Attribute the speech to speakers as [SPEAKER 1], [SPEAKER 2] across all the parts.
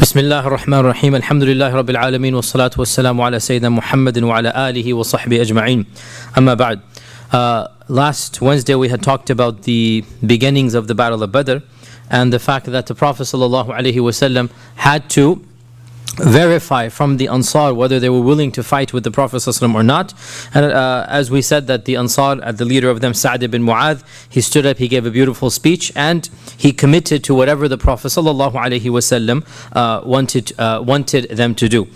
[SPEAKER 1] بسم الله الرحمن الرحيم الحمد لله رب العالمين والصلاة والسلام على سيدنا محمد وعلى آله وصحبه أجمعين أما بعد. Last Wednesday we had talked about the beginnings of the Battle of Badr and the fact that the Prophet ﷺ had to verify from the Ansar whether they were willing to fight with the Prophet ﷺ or not. And as we said, that the Ansar, the leader of them, Sa'd ibn Mu'adh, he stood up, he gave a beautiful speech, and he committed to whatever the Prophet ﷺ wanted them to do.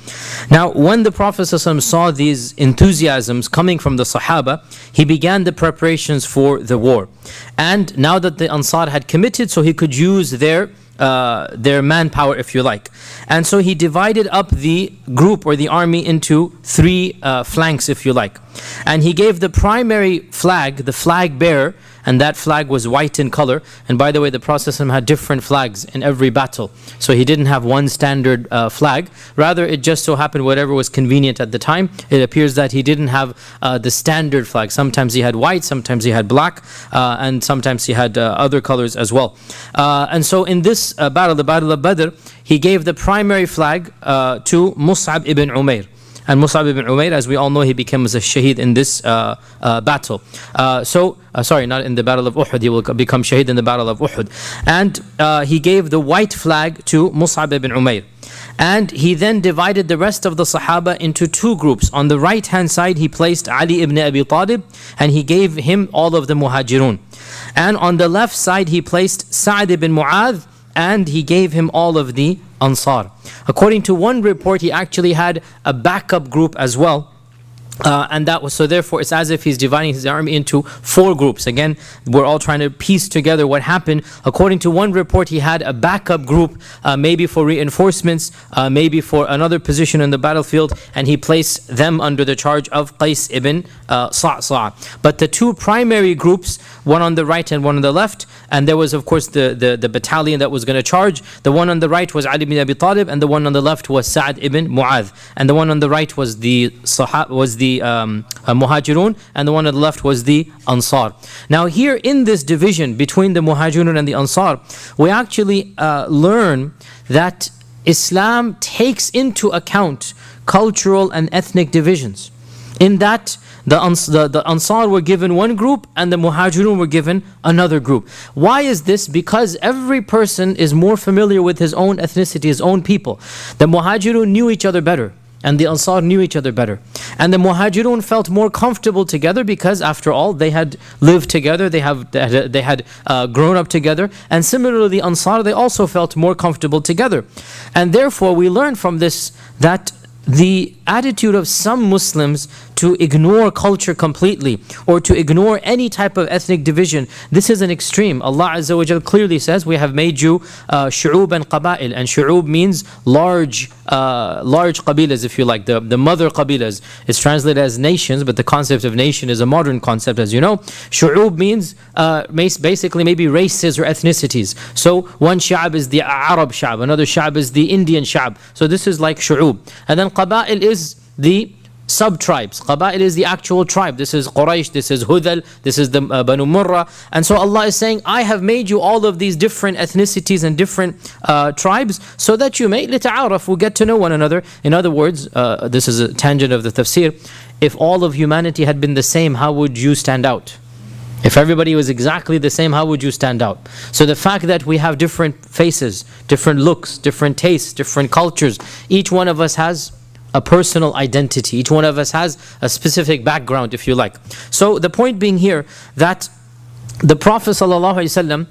[SPEAKER 1] Now, when the Prophet ﷺ saw these enthusiasms coming from the Sahaba, he began the preparations for the war. And now that the Ansar had committed, so he could use their manpower, if you like. And so he divided up the group or the army into three flanks, if you like. And he gave the primary flag, the flag bearer, and that flag was white in color. And by the way, the Prophet had different flags in every battle. So he didn't have one standard flag. Rather, it just so happened whatever was convenient at the time. It appears that he didn't have the standard flag. Sometimes he had white, sometimes he had black, and sometimes he had other colors as well. And so in this battle, the Battle of Badr, he gave the primary flag to Mus'ab ibn Umair. And Mus'ab ibn Umair, as we all know, he becomes a shaheed in this battle. Sorry, not in the Battle of Uhud, he will become shaheed in the Battle of Uhud. And he gave the white flag to Mus'ab ibn Umair. And he then divided the rest of the Sahaba into two groups. On the right hand side, he placed Ali ibn Abi Talib, and he gave him all of the Muhajirun. And on the left side, he placed Sa'd ibn Mu'adh, and he gave him all of the Ansar. According to one report, he actually had a backup group as well. And that was, so therefore it's as if he's dividing his army into four groups. Again, we're all trying to piece together what happened. According to one report, he had a backup group, maybe for reinforcements, maybe for another position in the battlefield, and he placed them under the charge of Qais ibn Sa'sa'. But the two primary groups, one on the right and one on the left, and there was of course the battalion that was going to charge. The one on the right was Ali ibn Abi Talib, and the one on the left was Sa'd ibn Mu'adh. And the one on the right was the Muhajirun, and the one on the left was the Ansar. Now here in this division between the Muhajirun and the Ansar, we actually learn that Islam takes into account cultural and ethnic divisions. In that the Ansar were given one group and the Muhajirun were given another group. Why is this? Because every person is more familiar with his own ethnicity, his own people. The Muhajirun knew each other better, and the Ansar knew each other better. And the Muhajirun felt more comfortable together because after all, they had lived together, they had grown up together. And similarly, the Ansar, they also felt more comfortable together. And therefore, we learn from this that the attitude of some Muslims to ignore culture completely or to ignore any type of ethnic division, this is an extreme. Allah Azza wa Jal clearly says, we have made you shu'ub and qaba'il, and shu'ub means large qabilas, if you like, the mother qabilas. It's translated as nations, but the concept of nation is a modern concept, as you know. Shu'ub means basically maybe races or ethnicities. So one sha'ab is the Arab sha'ab, another sha'ab is the Indian sha'ab. So this is like shu'ub. And then qaba'il is the sub-tribes. Qaba'il is the actual tribe. This is Quraysh, this is Hudal, this is the Banu Murrah. And so Allah is saying, I have made you all of these different ethnicities and different tribes so that you may lita'araf, will get to know one another. In other words, this is a tangent of the tafsir. If all of humanity had been the same, how would you stand out? If everybody was exactly the same, how would you stand out? So the fact that we have different faces, different looks, different tastes, different cultures, each one of us has a personal identity. Each one of us has a specific background, if you like. So the point being here that the Prophet ﷺ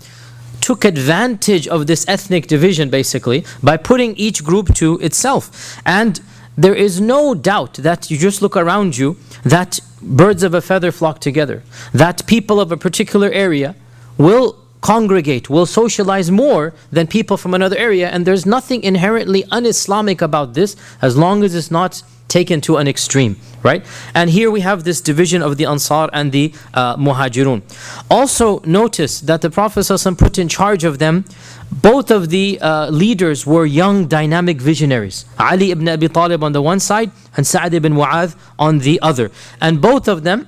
[SPEAKER 1] took advantage of this ethnic division basically by putting each group to itself. And there is no doubt that you just look around you, that birds of a feather flock together, that people of a particular area will congregate, will socialize more than people from another area, and there's nothing inherently un-Islamic about this as long as it's not taken to an extreme, right? And here we have this division of the Ansar and the Muhajirun. Also notice that the Prophet ﷺ put in charge of them, both of the leaders were young dynamic visionaries. Ali ibn Abi Talib on the one side and Sa'd ibn Mu'adh on the other. And both of them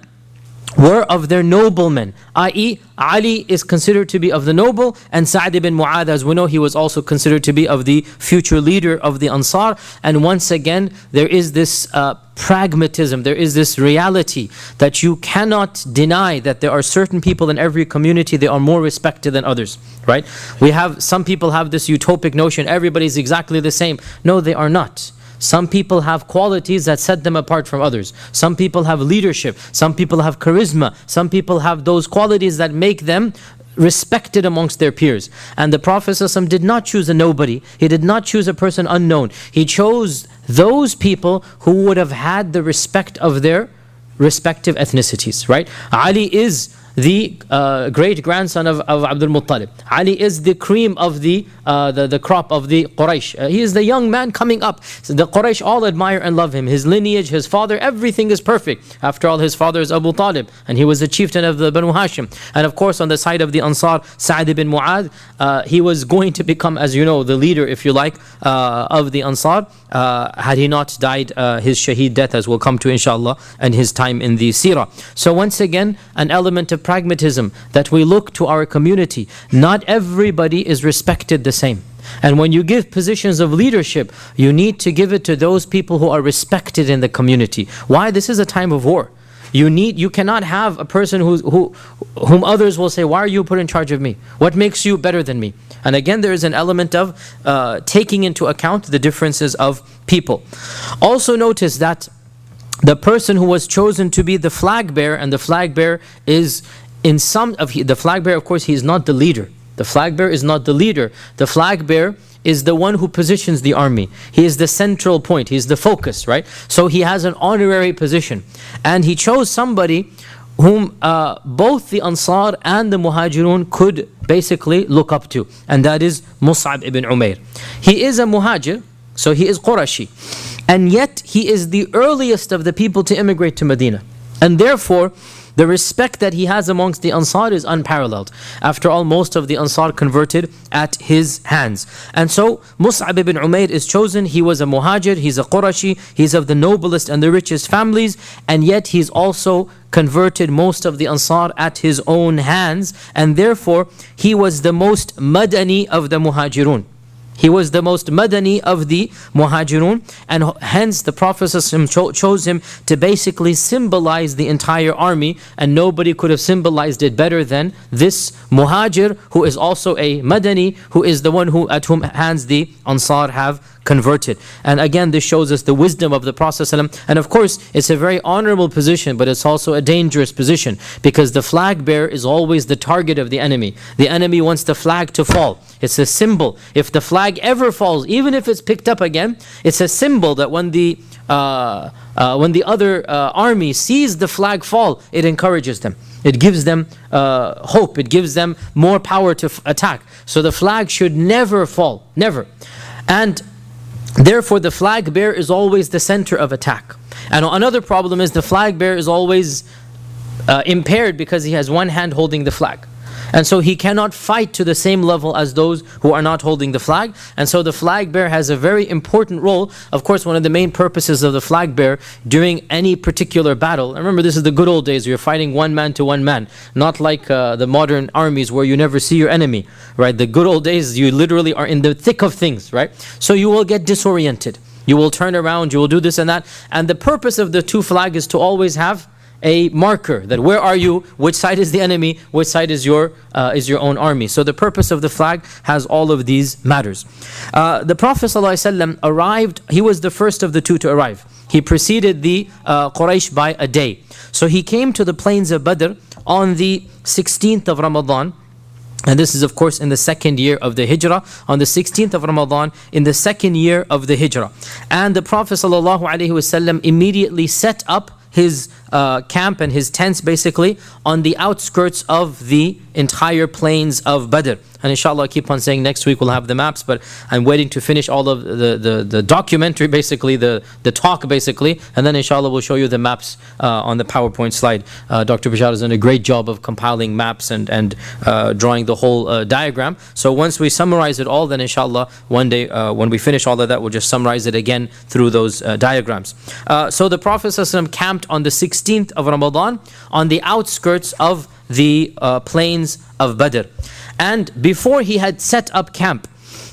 [SPEAKER 1] were of their noblemen, i.e. Ali is considered to be of the noble, and Sa'd ibn Mu'adh, as we know, he was also considered to be of the future leader of the Ansar. And once again, there is this pragmatism, there is this reality that you cannot deny that there are certain people in every community, they are more respected than others, right? Some people have this utopic notion, everybody's exactly the same. No, they are not. Some people have qualities that set them apart from others. Some people have leadership. Some people have charisma. Some people have those qualities that make them respected amongst their peers. And the Prophet ﷺ did not choose a nobody. He did not choose a person unknown. He chose those people who would have had the respect of their respective ethnicities, right? Ali is the great grandson of Abdul Muttalib. Ali is the cream of the crop of the Quraysh. He is the young man coming up. So the Quraysh all admire and love him. His lineage, his father, everything is perfect. After all, his father is Abu Talib, and he was the chieftain of the Banu Hashim. And of course, on the side of the Ansar, Sa'd ibn Mu'adh, he was going to become, as you know, the leader, if you like, of the Ansar, had he not died his shaheed death, as we'll come to inshallah, and his time in the Seerah. So once again, an element of pragmatism, that we look to our community. Not everybody is respected the same. And when you give positions of leadership, you need to give it to those people who are respected in the community. Why? This is a time of war. You cannot have a person whom others will say, why are you put in charge of me? What makes you better than me? And again, there is an element of taking into account the differences of people. Also notice that the person who was chosen to be the flag bearer, and the flag bearer is the flag bearer, of course, he is not the leader. The flag bearer is not the leader. The flag bearer is the one who positions the army. He is the central point. He is the focus, right? So he has an honorary position. And he chose somebody whom both the Ansar and the Muhajirun could basically look up to. And that is Mus'ab ibn Umair. He is a Muhajir, so he is Qurashi. And yet he is the earliest of the people to immigrate to Medina. And therefore, the respect that he has amongst the Ansar is unparalleled. After all, most of the Ansar converted at his hands. And so Mus'ab ibn Umair is chosen. He was a Muhajir, he's a Qurashi, he's of the noblest and the richest families, and yet he's also converted most of the Ansar at his own hands, and therefore he was the most Madani of the Muhajirun. He was the most Madani of the Muhajirun, and hence the Prophet ﷺ chose him to basically symbolize the entire army, and nobody could have symbolized it better than this Muhajir, who is also a Madani, who is the one at whom hands the Ansar have converted. And again, this shows us the wisdom of the Prophet ﷺ. And of course, it's a very honorable position, but it's also a dangerous position, because the flag bearer is always the target of the enemy. The enemy wants the flag to fall. It's a symbol. If the flag ever falls, even if it's picked up again, it's a symbol that when the other army sees the flag fall, it encourages them. It gives them hope. It gives them more power to attack. So the flag should never fall, never. And therefore, the flag bearer is always the center of attack. And another problem is the flag bearer is always impaired because he has one hand holding the flag. And so he cannot fight to the same level as those who are not holding the flag. And so the flag bearer has a very important role. Of course, one of the main purposes of the flag bearer during any particular battle, and remember, this is the good old days, you're fighting one man to one man, not like the modern armies where you never see your enemy, right? The good old days, you literally are in the thick of things, right? So you will get disoriented. You will turn around, you will do this and that. And the purpose of the two flags is to always have a marker, that where are you, which side is the enemy, which side is your own army. So the purpose of the flag has all of these matters. The Prophet ﷺ arrived, he was the first of the two to arrive. He preceded the Quraysh by a day. So he came to the plains of Badr on the 16th of Ramadan. And this is of course in the second year of the Hijrah, on the 16th of Ramadan, in the second year of the Hijrah. And the Prophet ﷺ immediately set up his camp and his tents basically on the outskirts of the entire plains of Badr. And inshallah, I keep on saying next week we'll have the maps, but I'm waiting to finish all of the documentary basically, the talk basically, and then inshallah we'll show you the maps on the PowerPoint slide. Dr. Bashar has done a great job of compiling maps and drawing the whole diagram. So once we summarize it all, then inshallah one day when we finish all of that, we'll just summarize it again through those diagrams. So the Prophet ﷺ camped on the 16th 16th of Ramadan on the outskirts of the plains of Badr. And before he had set up camp,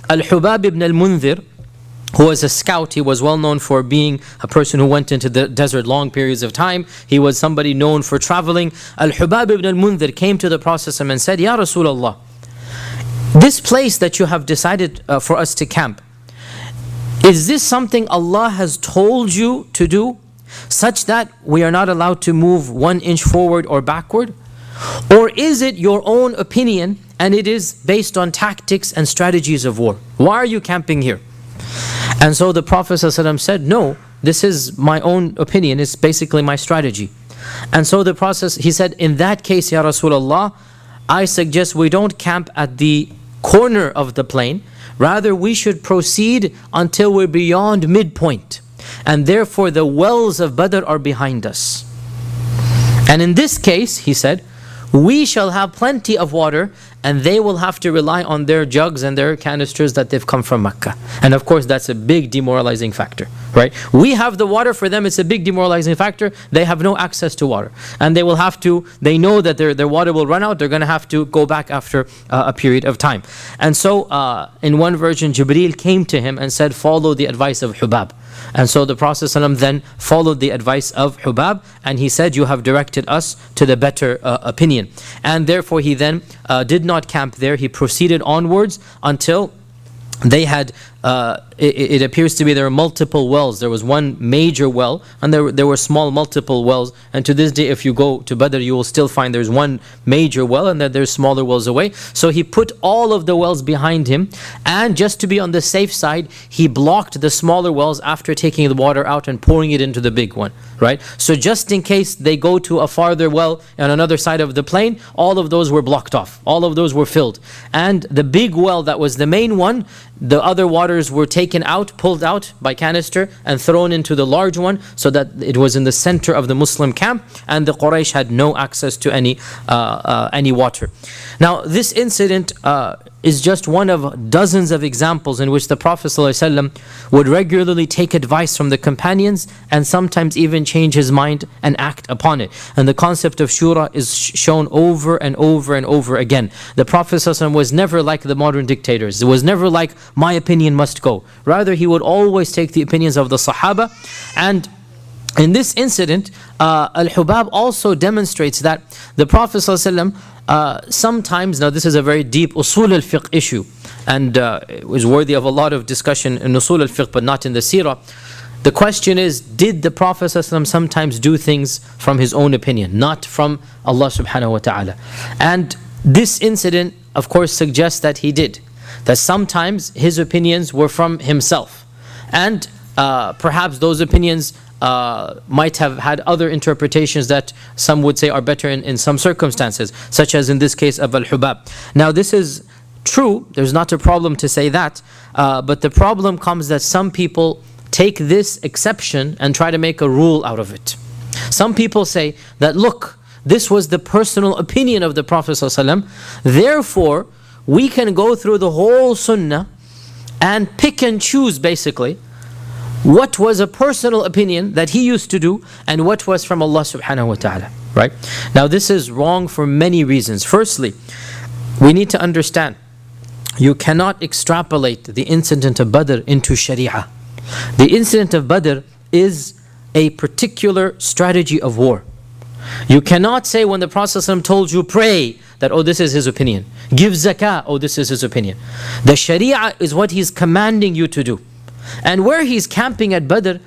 [SPEAKER 1] Al-Hubab ibn al-Mundhir, who was a scout, he was well known for being a person who went into the desert long periods of time. He was somebody known for traveling. Al-Hubab ibn al-Mundhir came to the Prophet and said, Ya Rasulullah, this place that you have decided for us to camp, is this something Allah has told you to do, such that we are not allowed to move 1 inch forward or backward? Or is it your own opinion and it is based on tactics and strategies of war? Why are you camping here? And so the Prophet ﷺ said, no, this is my own opinion, it's basically my strategy. And so the Prophet, he said, in that case, Ya Rasulullah, I suggest we don't camp at the corner of the plain, rather we should proceed until we're beyond midpoint. And therefore the wells of Badr are behind us. And in this case, he said, we shall have plenty of water and they will have to rely on their jugs and their canisters that they've come from Mecca. And of course that's a big demoralizing factor, right? We have the water, for them it's a big demoralizing factor. They have no access to water. And they will have to, they know that their water will run out, they're going to have to go back after a period of time. And so in one version, Jibreel came to him and said, follow the advice of Hubab. And so the Prophet ﷺ then followed the advice of Hubab, and he said, you have directed us to the better opinion. And therefore he then did not camp there. He proceeded onwards until they had, it appears to be there were multiple wells. There was one major well, and there were small multiple wells. And to this day, if you go to Badr, you will still find there's one major well and that there's smaller wells away. So he put all of the wells behind him, and just to be on the safe side, he blocked the smaller wells after taking the water out and pouring it into the big one, right? So just in case they go to a farther well on another side of the plain, all of those were blocked off. All of those were filled. And the big well that was the main one, the other waters were taken out, pulled out by canister and thrown into the large one, so that it was in the center of the Muslim camp, and the Quraysh had no access to any water. Now this incident is just one of dozens of examples in which the Prophet ﷺ would regularly take advice from the companions and sometimes even change his mind and act upon it. And the concept of shura is shown over and over and over again. The Prophet ﷺ was never like the modern dictators. It was never like, my opinion must go. Rather, he would always take the opinions of the Sahaba. And in this incident, Al-Hubab also demonstrates that the Prophet ﷺ sometimes, now this is a very deep usul al-fiqh issue, and it was worthy of a lot of discussion in usul al-fiqh, but not in the seerah. The question is, did the Prophet ﷺ sometimes do things from his own opinion, not from Allah subhanahu wa ta'ala? And this incident, of course, suggests that he did. That sometimes his opinions were from himself. And perhaps those opinions might have had other interpretations that some would say are better in some circumstances, such as in this case of Al-Hubab. Now this is true, there's not a problem to say that, but the problem comes that some people take this exception and try to make a rule out of it. Some people say that, look, this was the personal opinion of the Prophet ﷺ, therefore we can go through the whole sunnah and pick and choose basically what was a personal opinion that he used to do and what was from Allah subhanahu wa ta'ala, right? Now this is wrong for many reasons. Firstly, we need to understand, you cannot extrapolate the incident of Badr into Sharia. The incident of Badr is a particular strategy of war. You cannot say when the Prophet ﷺ told you pray, that oh, this is his opinion. Give zakah, oh, this is his opinion. The Sharia is what he's commanding you to do. And where he's camping at Badr,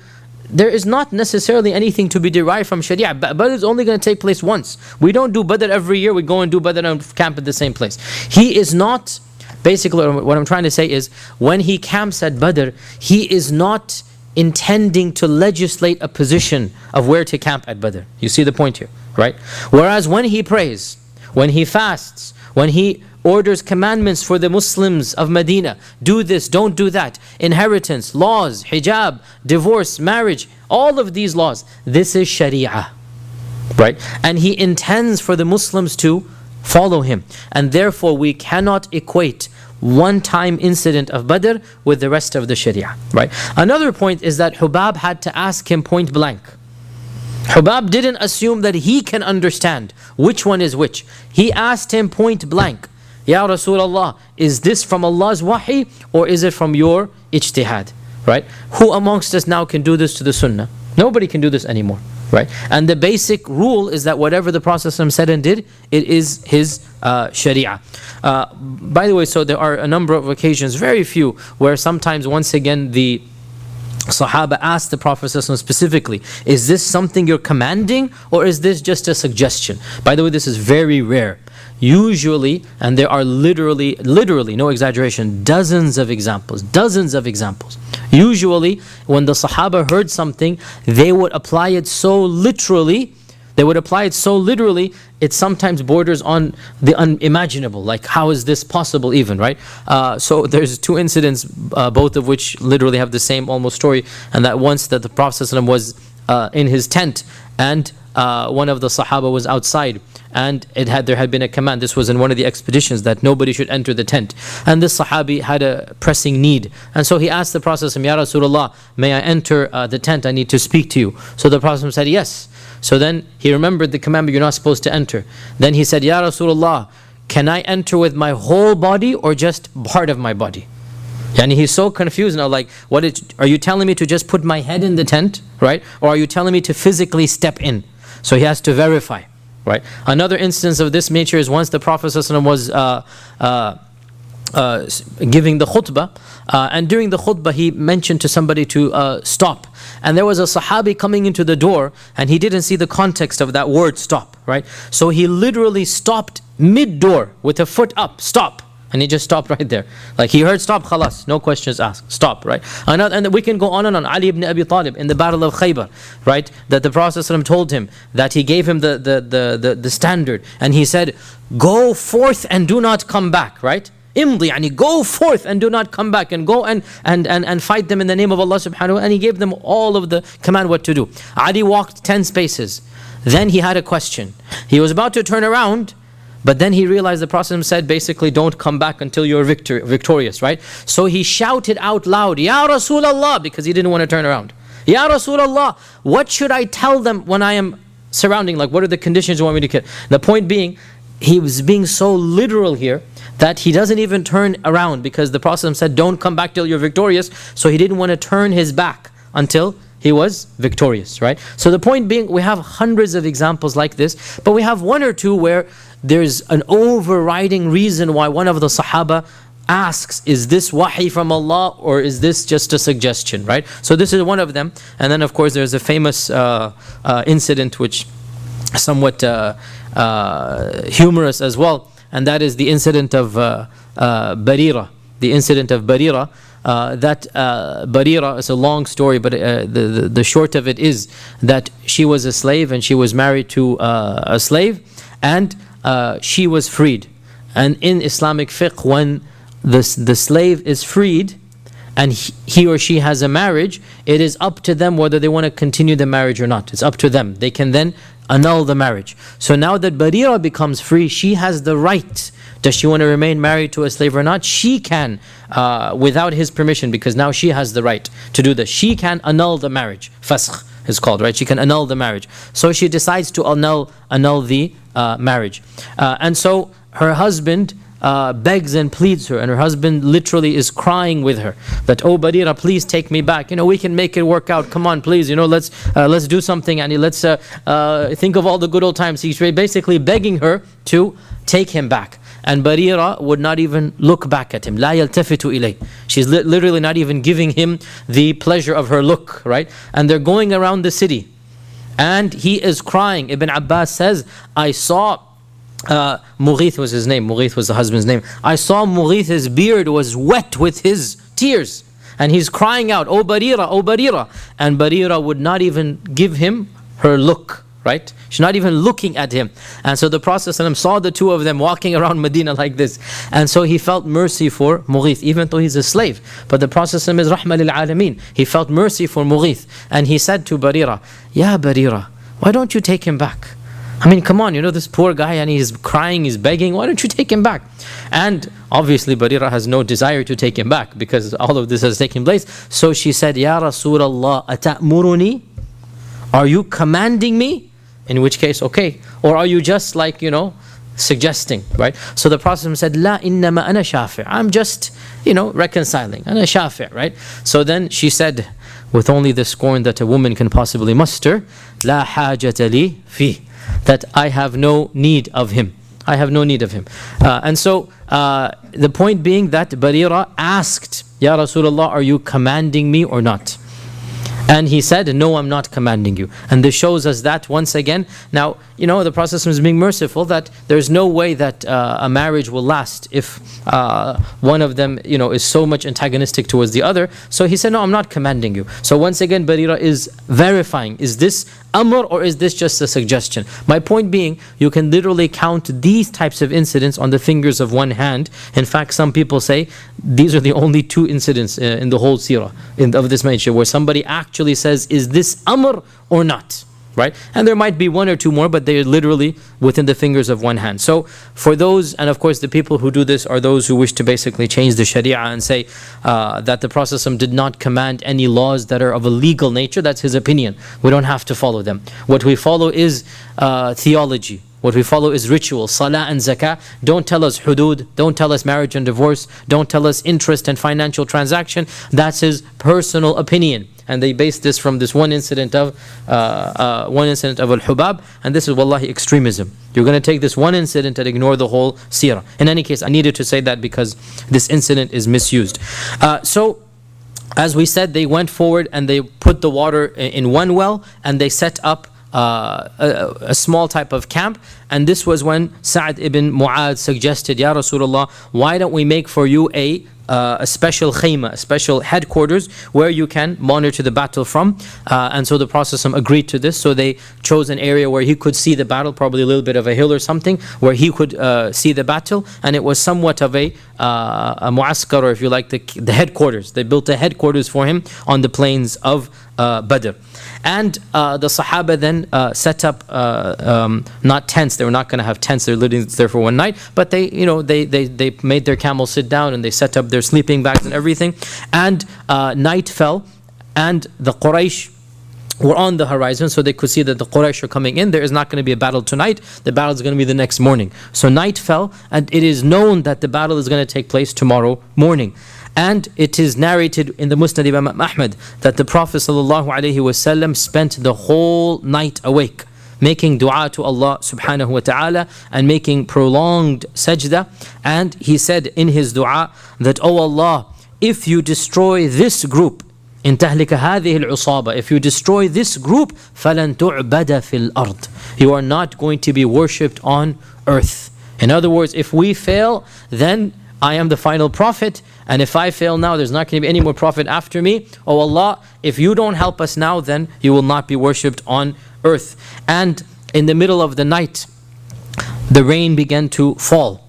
[SPEAKER 1] there is not necessarily anything to be derived from Sharia. Badr is only going to take place once. We don't do Badr every year, we go and do Badr and camp at the same place. He is not, basically what I'm trying to say is, when he camps at Badr, he is not intending to legislate a position of where to camp at Badr. You see the point here, right? Whereas when he prays, when he fasts, when he orders commandments for the Muslims of Medina, do this, don't do that, inheritance, laws, hijab, divorce, marriage, all of these laws, this is Sharia, right? And he intends for the Muslims to follow him. And therefore we cannot equate one-time incident of Badr with the rest of the Sharia, right? Another point is that Hubab had to ask him point blank, Hubab didn't assume that he can understand which one is which. He asked him point blank, Ya Rasulullah, is this from Allah's wahi or is it from your ijtihad? Right? Who amongst us now can do this to the sunnah? Nobody can do this anymore. Right? And the basic rule is that whatever the Prophet said and did, it is his sharia. By the way, so there are a number of occasions, very few, where sometimes once again the Sahaba asked the Prophet specifically, is this something you're commanding or is this just a suggestion? By the way, this is very rare. Usually, and there are literally, no exaggeration, dozens of examples. Usually, when the Sahaba heard something, they would apply it so literally, it sometimes borders on the unimaginable. Like, how is this possible even, right? So there's two incidents, both of which literally have the same almost story. And that once that the Prophet ﷺ was in his tent and one of the Sahaba was outside, and there had been a command. This was in one of the expeditions that nobody should enter the tent. And this Sahabi had a pressing need. And so he asked the Prophet, Ya Rasulullah, may I enter the tent? I need to speak to you. So the Prophet said, yes. So then he remembered the commandment, you're not supposed to enter. Then he said, Ya Rasulullah, can I enter with my whole body or just part of my body? And he's so confused now, like, are you telling me to just put my head in the tent, right? Or are you telling me to physically step in? So he has to verify, right? Another instance of this nature is once the Prophet ﷺ was giving the khutbah, and during the khutbah he mentioned to somebody to stop. And there was a Sahabi coming into the door and he didn't see the context of that word stop, right? So he literally stopped mid-door with a foot up, stop. And he just stopped right there. Like he heard stop, khalas, no questions asked, stop, right? And we can go on and on. Ali ibn Abi Talib in the Battle of Khaybar, right? That the Prophet ﷺ told him, that he gave him the standard. And he said, go forth and do not come back, right? Imdi, yani go forth and do not come back, and go and fight them in the name of Allah subhanahu wa ta'ala. And he gave them all of the command what to do. Ali walked 10 spaces. Then he had a question. He was about to turn around, but then he realized the Prophet said basically don't come back until you're victorious, right? So he shouted out loud, Ya Rasulullah, because he didn't want to turn around. Ya Rasulullah, what should I tell them when I am surrounding? Like, what are the conditions you want me to kill? The point being, he was being so literal here that he doesn't even turn around, because the Prophet said don't come back till you're victorious. So he didn't want to turn his back until he was victorious, right? So the point being, we have hundreds of examples like this, but we have one or two where there's an overriding reason why one of the Sahaba asks, is this wahi from Allah or is this just a suggestion, right? So this is one of them. And then of course there's a famous incident which is somewhat humorous as well, and that is the incident of Barira. The incident of Barira. Barira is a long story, but the short of it is that she was a slave and she was married to a slave, and she was freed. And in Islamic fiqh, when the slave is freed and he or she has a marriage, it is up to them whether they want to continue the marriage or not. It's up to them. They can then annul the marriage. So now that Barira becomes free, she has the right. Does she want to remain married to a slave or not? She can, without his permission, because now she has the right to do this. She can annul the marriage. Fasakh is called, right? She can annul the marriage. So she decides to annul the marriage. And so her husband begs and pleads her, and her husband literally is crying with her that, oh Barira, please take me back, we can make it work out, come on please, let's do something, and let's think of all the good old times. He's basically begging her to take him back, and Barira would not even look back at him. La yaltafitu ilay. She's literally not even giving him the pleasure of her look, right? And they're going around the city and he is crying. Ibn Abbas says, I saw Mughith was his name. Mughith was the husband's name. I saw Mughith, his beard was wet with his tears. And he's crying out, oh Barira, oh Barira. And Barira would not even give him her look, right? She's not even looking at him. And so the Prophet ﷺ saw the two of them walking around Medina like this. And so he felt mercy for Mughith, even though he's a slave. But the Prophet ﷺ is Rahma lil Alameen. He felt mercy for Mughith. And he said to Barira, Ya Barira, why don't you take him back? I mean, come on, this poor guy, and he's crying, he's begging, why don't you take him back? And obviously Barira has no desire to take him back because all of this has taken place. So she said, Ya Rasulullah, ata'muruni? Are you commanding me? In which case, okay. Or are you just like, suggesting, right? So the Prophet said, La innama ana shafi'. I'm just, reconciling. Ana shafi', right? So then she said, with only the scorn that a woman can possibly muster, La hajata li fi. That I have no need of him. I have no need of him. And so the point being that Barira asked, Ya Rasulullah, are you commanding me or not? And he said, no, I'm not commanding you. And this shows us that once again. Now, the Prophet is being merciful, that there's no way that a marriage will last if one of them, is so much antagonistic towards the other. So he said, no, I'm not commanding you. So once again, Barira is verifying, is this amr or is this just a suggestion? My point being, you can literally count these types of incidents on the fingers of one hand. In fact, some people say these are the only 2 incidents in the whole seerah of this nature where somebody actually says, is this amr or not? Right? And there might be 1 or 2 more, but they're literally within the fingers of one hand. So for those, and of course the people who do this are those who wish to basically change the sharia and say that the Prophet did not command any laws that are of a legal nature. That's his opinion. We don't have to follow them. What we follow is theology. What we follow is ritual, salah and zakah. Don't tell us hudud, don't tell us marriage and divorce, don't tell us interest and financial transaction. That's his personal opinion. And they base this from this one incident of al-hubab, and this is wallahi extremism. You're going to take this one incident and ignore the whole seerah. In any case, I needed to say that because this incident is misused. So as we said, they went forward and they put the water in one well and they set up a small type of camp. And this was when Sa'd ibn Mu'adh suggested, Ya Rasulullah, why don't we make for you a special khayma, a special headquarters where you can monitor the battle from. And so the Prophet agreed to this. So they chose an area where he could see the battle, probably a little bit of a hill or something, where he could see the battle. And it was somewhat of a mu'askar, or if you like, the headquarters. They built a headquarters for him on the plains of Badr. And the Sahaba then set up not tents. They were not going to have tents. They're living there for one night. But they made their camels sit down and they set up their sleeping bags and everything. And night fell, and the Quraysh were on the horizon, so they could see that the Quraysh are coming in. There is not going to be a battle tonight. The battle is going to be the next morning. So night fell, and it is known that the battle is going to take place tomorrow morning. And it is narrated in the Musnad of Imam Ahmad that the Prophet ﷺ spent the whole night awake, making dua to Allah subhanahu wa ta'ala and making prolonged sajda. And he said in his dua that, Oh Allah, if you destroy this group, إن تهلك هذه العصابة, if you destroy this group, فلن تعبد في الأرض, you are not going to be worshipped on earth. In other words, if we fail, then I am the final prophet, and if I fail now, there's not going to be any more prophet after me. Oh Allah, if you don't help us now, then you will not be worshipped on earth. And in the middle of the night, the rain began to fall.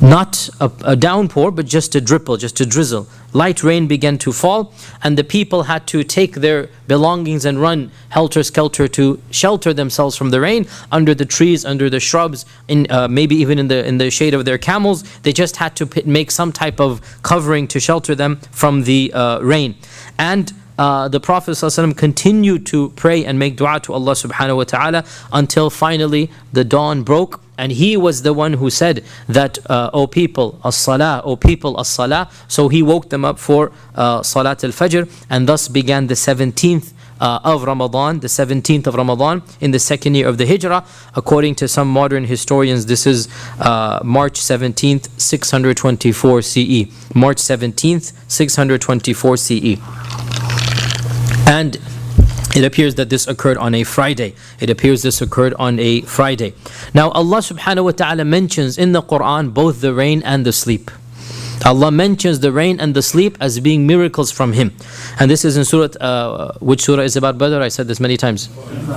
[SPEAKER 1] Not a downpour, but just a dripple, just a drizzle. Light rain began to fall, and the people had to take their belongings and run helter-skelter to shelter themselves from the rain under the trees, under the shrubs, maybe even in the shade of their camels. They just had to make some type of covering to shelter them from the rain. And the Prophet ﷺ continued to pray and make dua to Allah subhanahu wa ta'ala until finally the dawn broke. And he was the one who said that, O people, as-salah, O people, as-salah. So he woke them up for Salat al-Fajr, and thus began the 17th of Ramadan, the 17th of Ramadan in the second year of the Hijrah. According to some modern historians, this is March 17th, 624 CE. March 17th, 624 CE. And it appears that this occurred on a Friday. Now Allah subhanahu wa ta'ala mentions in the Quran both the rain and the sleep. Allah mentions the rain and the sleep as being miracles from Him. And this is in Surah, which Surah is about Badr? I said this many times.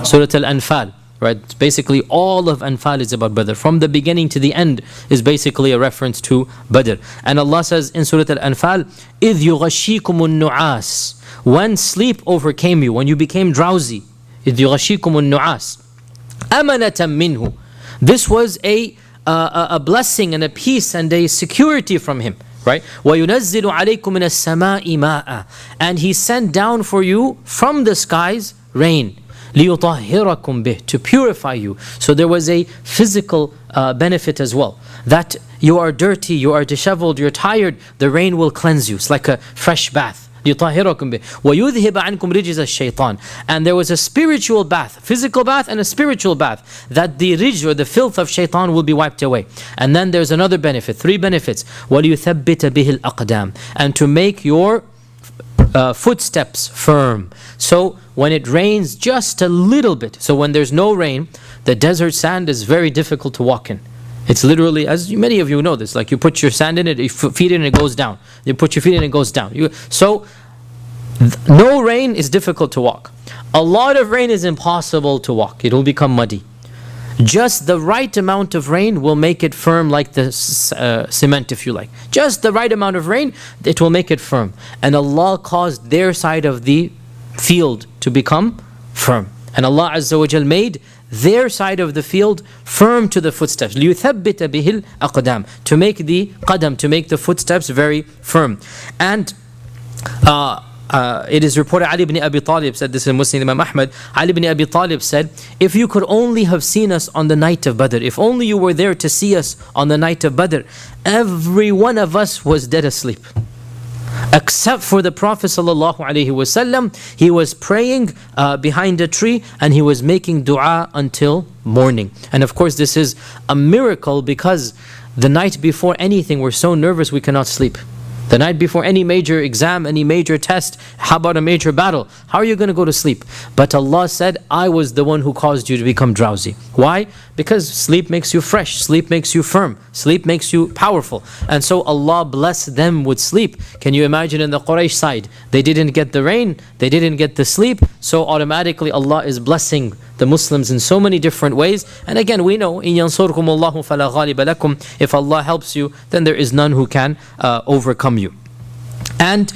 [SPEAKER 1] Surah Al-Anfal. Right? Basically all of Anfal is about Badr. From the beginning to the end is basically a reference to Badr. And Allah says in Surah Al-Anfal, إِذْ يُغَشِّيكُمُ النُّعَاسِ, when sleep overcame you, when you became drowsy. إِذْ يُغَشِّيكُمُ النُّعَاسِ أَمَنَةً مِّنْهُ, this was a blessing and a peace and a security from Him. Right? وَيُنَزِّلُ عَلَيْكُمْ مِنَ السَّمَاءِ مَاءً, and He sent down for you from the skies rain. لِيُطَهِّرَكُمْ بِهِ, to purify you. So there was a physical benefit as well. That you are dirty, you are disheveled, you're tired, the rain will cleanse you. It's like a fresh bath. لِيُطَهِّرَكُمْ بِهِ وَيُذْهِبَ عَنْكُمْ رِجْزَ الشَّيْطَانِ. And there was a spiritual bath, physical bath and a spiritual bath, that the rijz or the filth of shaitan will be wiped away. And then there's another benefit, 3 benefits. وَلِيُثَبِّتَ بِهِ الْأَقْدَامِ. And to make your footsteps firm. So when it rains just a little bit, so when there's no rain, the desert sand is very difficult to walk in. It's literally, as many of you know this, like you put your sand in it, you feet in it, it goes down. You put your feet in it, it goes down. No rain is difficult to walk. A lot of rain is impossible to walk. It will become muddy. Just the right amount of rain will make it firm, like the cement, if you like. Just the right amount of rain, it will make it firm. And Allah caused their side of the field to become firm. And Allah Azza wa Jal made their side of the field firm to the footsteps. لِيُثَبِّتَ بِهِ الْأَقْدَامِ. To make the qadam, to make the footsteps very firm. And it is reported, Ali ibn Abi Talib said this in Muslim, Imam Ahmad, Ali ibn Abi Talib said, if you could only have seen us on the night of Badr, if only you were there to see us on the night of Badr, every one of us was dead asleep. Except for the Prophet ﷺ, he was praying behind a tree and he was making dua until morning. And of course this is a miracle, because the night before anything we're so nervous we cannot sleep. The night before any major exam, any major test, how about a major battle? How are you going to go to sleep? But Allah said, I was the one who caused you to become drowsy. Why? Because sleep makes you fresh, sleep makes you firm, sleep makes you powerful. And so Allah blessed them with sleep. Can you imagine in the Quraysh side? They didn't get the rain, they didn't get the sleep, so automatically Allah is blessing the Muslims in so many different ways. And again, we know, إِن يَنْصُرْكُمُ اللَّهُ فَلَا غَالِبَ لَكُمْ. If Allah helps you, then there is none who can overcome you. And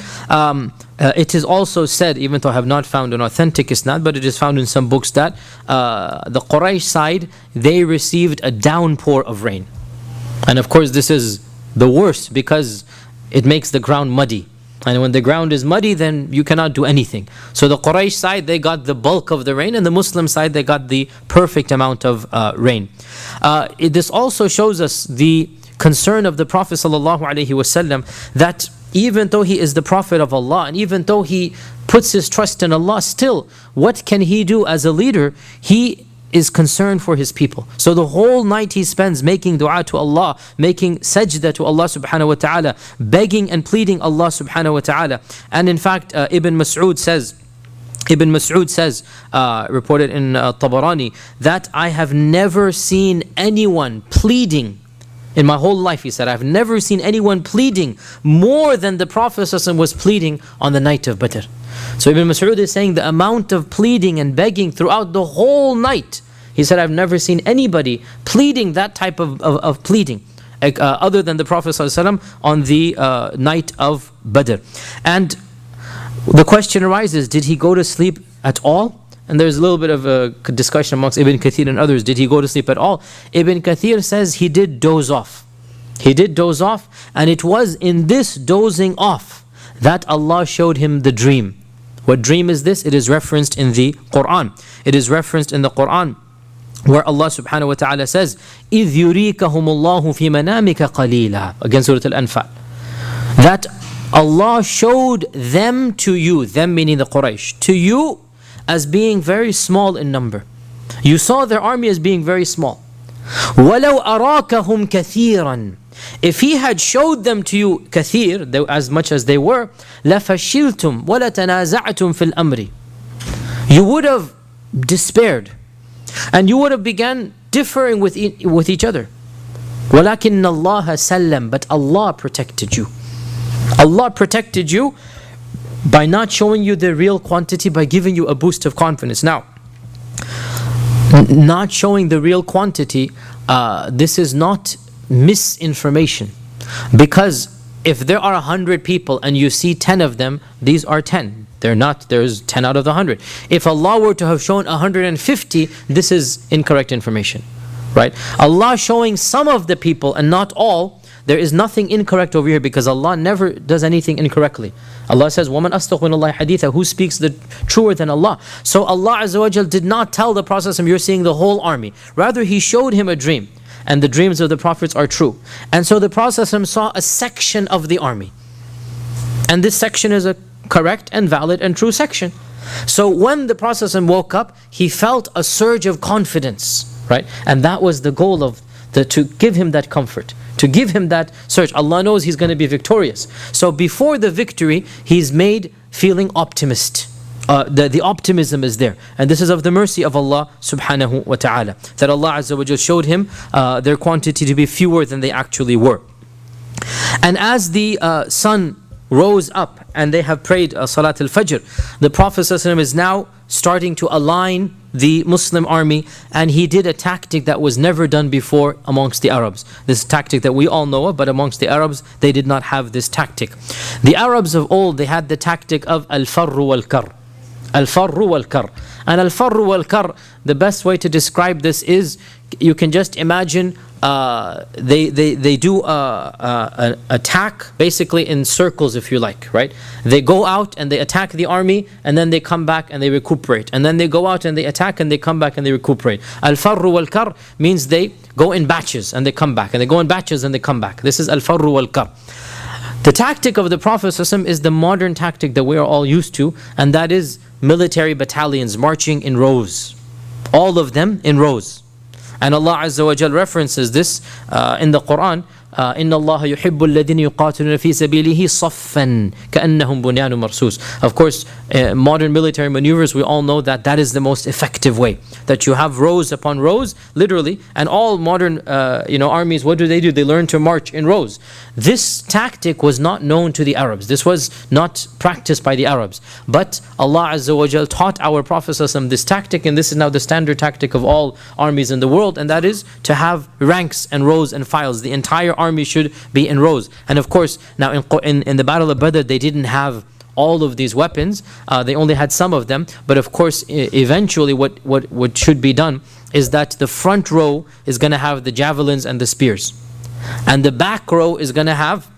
[SPEAKER 1] it is also said, even though I have not found an authentic isnad, but it is found in some books, that the Quraysh side, they received a downpour of rain. And of course this is the worst, because it makes the ground muddy. And when the ground is muddy, then you cannot do anything. So the Quraysh side, they got the bulk of the rain, and the Muslim side, they got the perfect amount of rain. This also shows us the concern of the Prophet ﷺ, that even though he is the Prophet of Allah, and even though he puts his trust in Allah, still, what can he do as a leader? He is concerned for his people. So the whole night he spends making dua to Allah, making sajda to Allah subhanahu wa ta'ala, begging and pleading Allah subhanahu wa ta'ala. And in fact, Ibn Mas'ud says, reported in Tabarani, that I have never seen anyone pleading in my whole life. He said, I've never seen anyone pleading more than the Prophet ﷺ was pleading on the night of Badr. So Ibn Mas'ud is saying the amount of pleading and begging throughout the whole night. He said, I've never seen anybody pleading that type of pleading other than the Prophet ﷺ on the night of Badr. And the question arises, did he go to sleep at all? And there's a little bit of a discussion amongst Ibn Kathir and others. Did he go to sleep at all? Ibn Kathir says he did doze off. He did doze off, and it was in this dozing off that Allah showed him the dream. What dream is this? It is referenced in the Quran. It is referenced in the Quran where Allah subhanahu wa ta'ala says, إِذْ يُرِيكَهُمُ اللَّهُ فِي مَنَامِكَ قَلِيلًا, against Surah Al-Anfal. That Allah showed them to you, them meaning the Quraysh, to you as being very small in number. You saw their army as being very small. وَلَوْ أَرَاكَهُمْ كَثِيرًا. If he had showed them to you kathir, as much as they were, لَفَشِلْتُمْ وَلَتَنَازَعْتُمْ فِي الْأَمْرِ. You would have despaired, and you would have began differing with each other. وَلَكِنَّ اللَّهَ سَلَّمْ. But Allah protected you. Allah protected you by not showing you the real quantity, by giving you a boost of confidence. Now, not showing the real quantity, this is not misinformation. Because if there are 100 people and you see 10 of them, these are 10. They're not, there's 10 out of the 100. If Allah were to have shown 150, this is incorrect information. Right? Allah showing some of the people and not all. There is nothing incorrect over here because Allah never does anything incorrectly. Allah says, وَمَنْ أَصْدَقُ مِنَ اللَّهِ حَدِيثًا, who speaks the truer than Allah? So Allah Azza wa Jal did not tell the Prophet you're seeing the whole army. Rather, He showed him a dream. And the dreams of the Prophets are true. And so the Prophet saw a section of the army. And this section is a correct and valid and true section. So when the Prophet woke up, he felt a surge of confidence. Right? And that was the goal of to give him that comfort, to give him that surge. Allah knows he's going to be victorious. So before the victory, he's made feeling optimist. The optimism is there. And this is of the mercy of Allah subhanahu wa ta'ala. That Allah Azza wa Jal showed him their quantity to be fewer than they actually were. And as the sun rose up and they have prayed Salat al-Fajr, the Prophet ﷺ is now starting to align the Muslim army, and he did a tactic that was never done before amongst the Arabs. This tactic that we all know of, but amongst the Arabs, they did not have this tactic. The Arabs of old, they had the tactic of al-farru wal-kar. Al-farru wal-kar. And al-farru wal-kar, the best way to describe this is, you can just imagine they do an attack basically in circles, if you like, right? They go out and they attack the army, and then they come back and they recuperate, and then they go out and they attack and they come back and they recuperate. Al-farru wal-kar means they go in batches and they come back, and they go in batches and they come back. This is al-farru wal-kar. The tactic of the Prophet ﷺ is the modern tactic that we are all used to, and that is military battalions marching in rows, all of them in rows. And Allah Azza wa Jal references this in the Quran. إِنَّ اللَّهَ يُحِبُّ الَّذِينَ يُقَاتِلُونَ فِي سَبِيلِهِ صَفًّا كَأَنَّهُمْ بُنْيَانٌ مَرْصُوصٌ. Of course, modern military maneuvers, we all know that that is the most effective way. That you have rows upon rows, literally, and all modern armies, what do? They learn to march in rows. This tactic was not known to the Arabs. This was not practiced by the Arabs. But Allah Azza wa Jal taught our Prophet ﷺ this tactic, and this is now the standard tactic of all armies in the world, and that is to have ranks and rows and files. The entire army should be in rows. And of course, now in the Battle of Badr, they didn't have all of these weapons. They only had some of them. But of course, eventually what should be done is that the front row is going to have the javelins and the spears. And the back row is going to have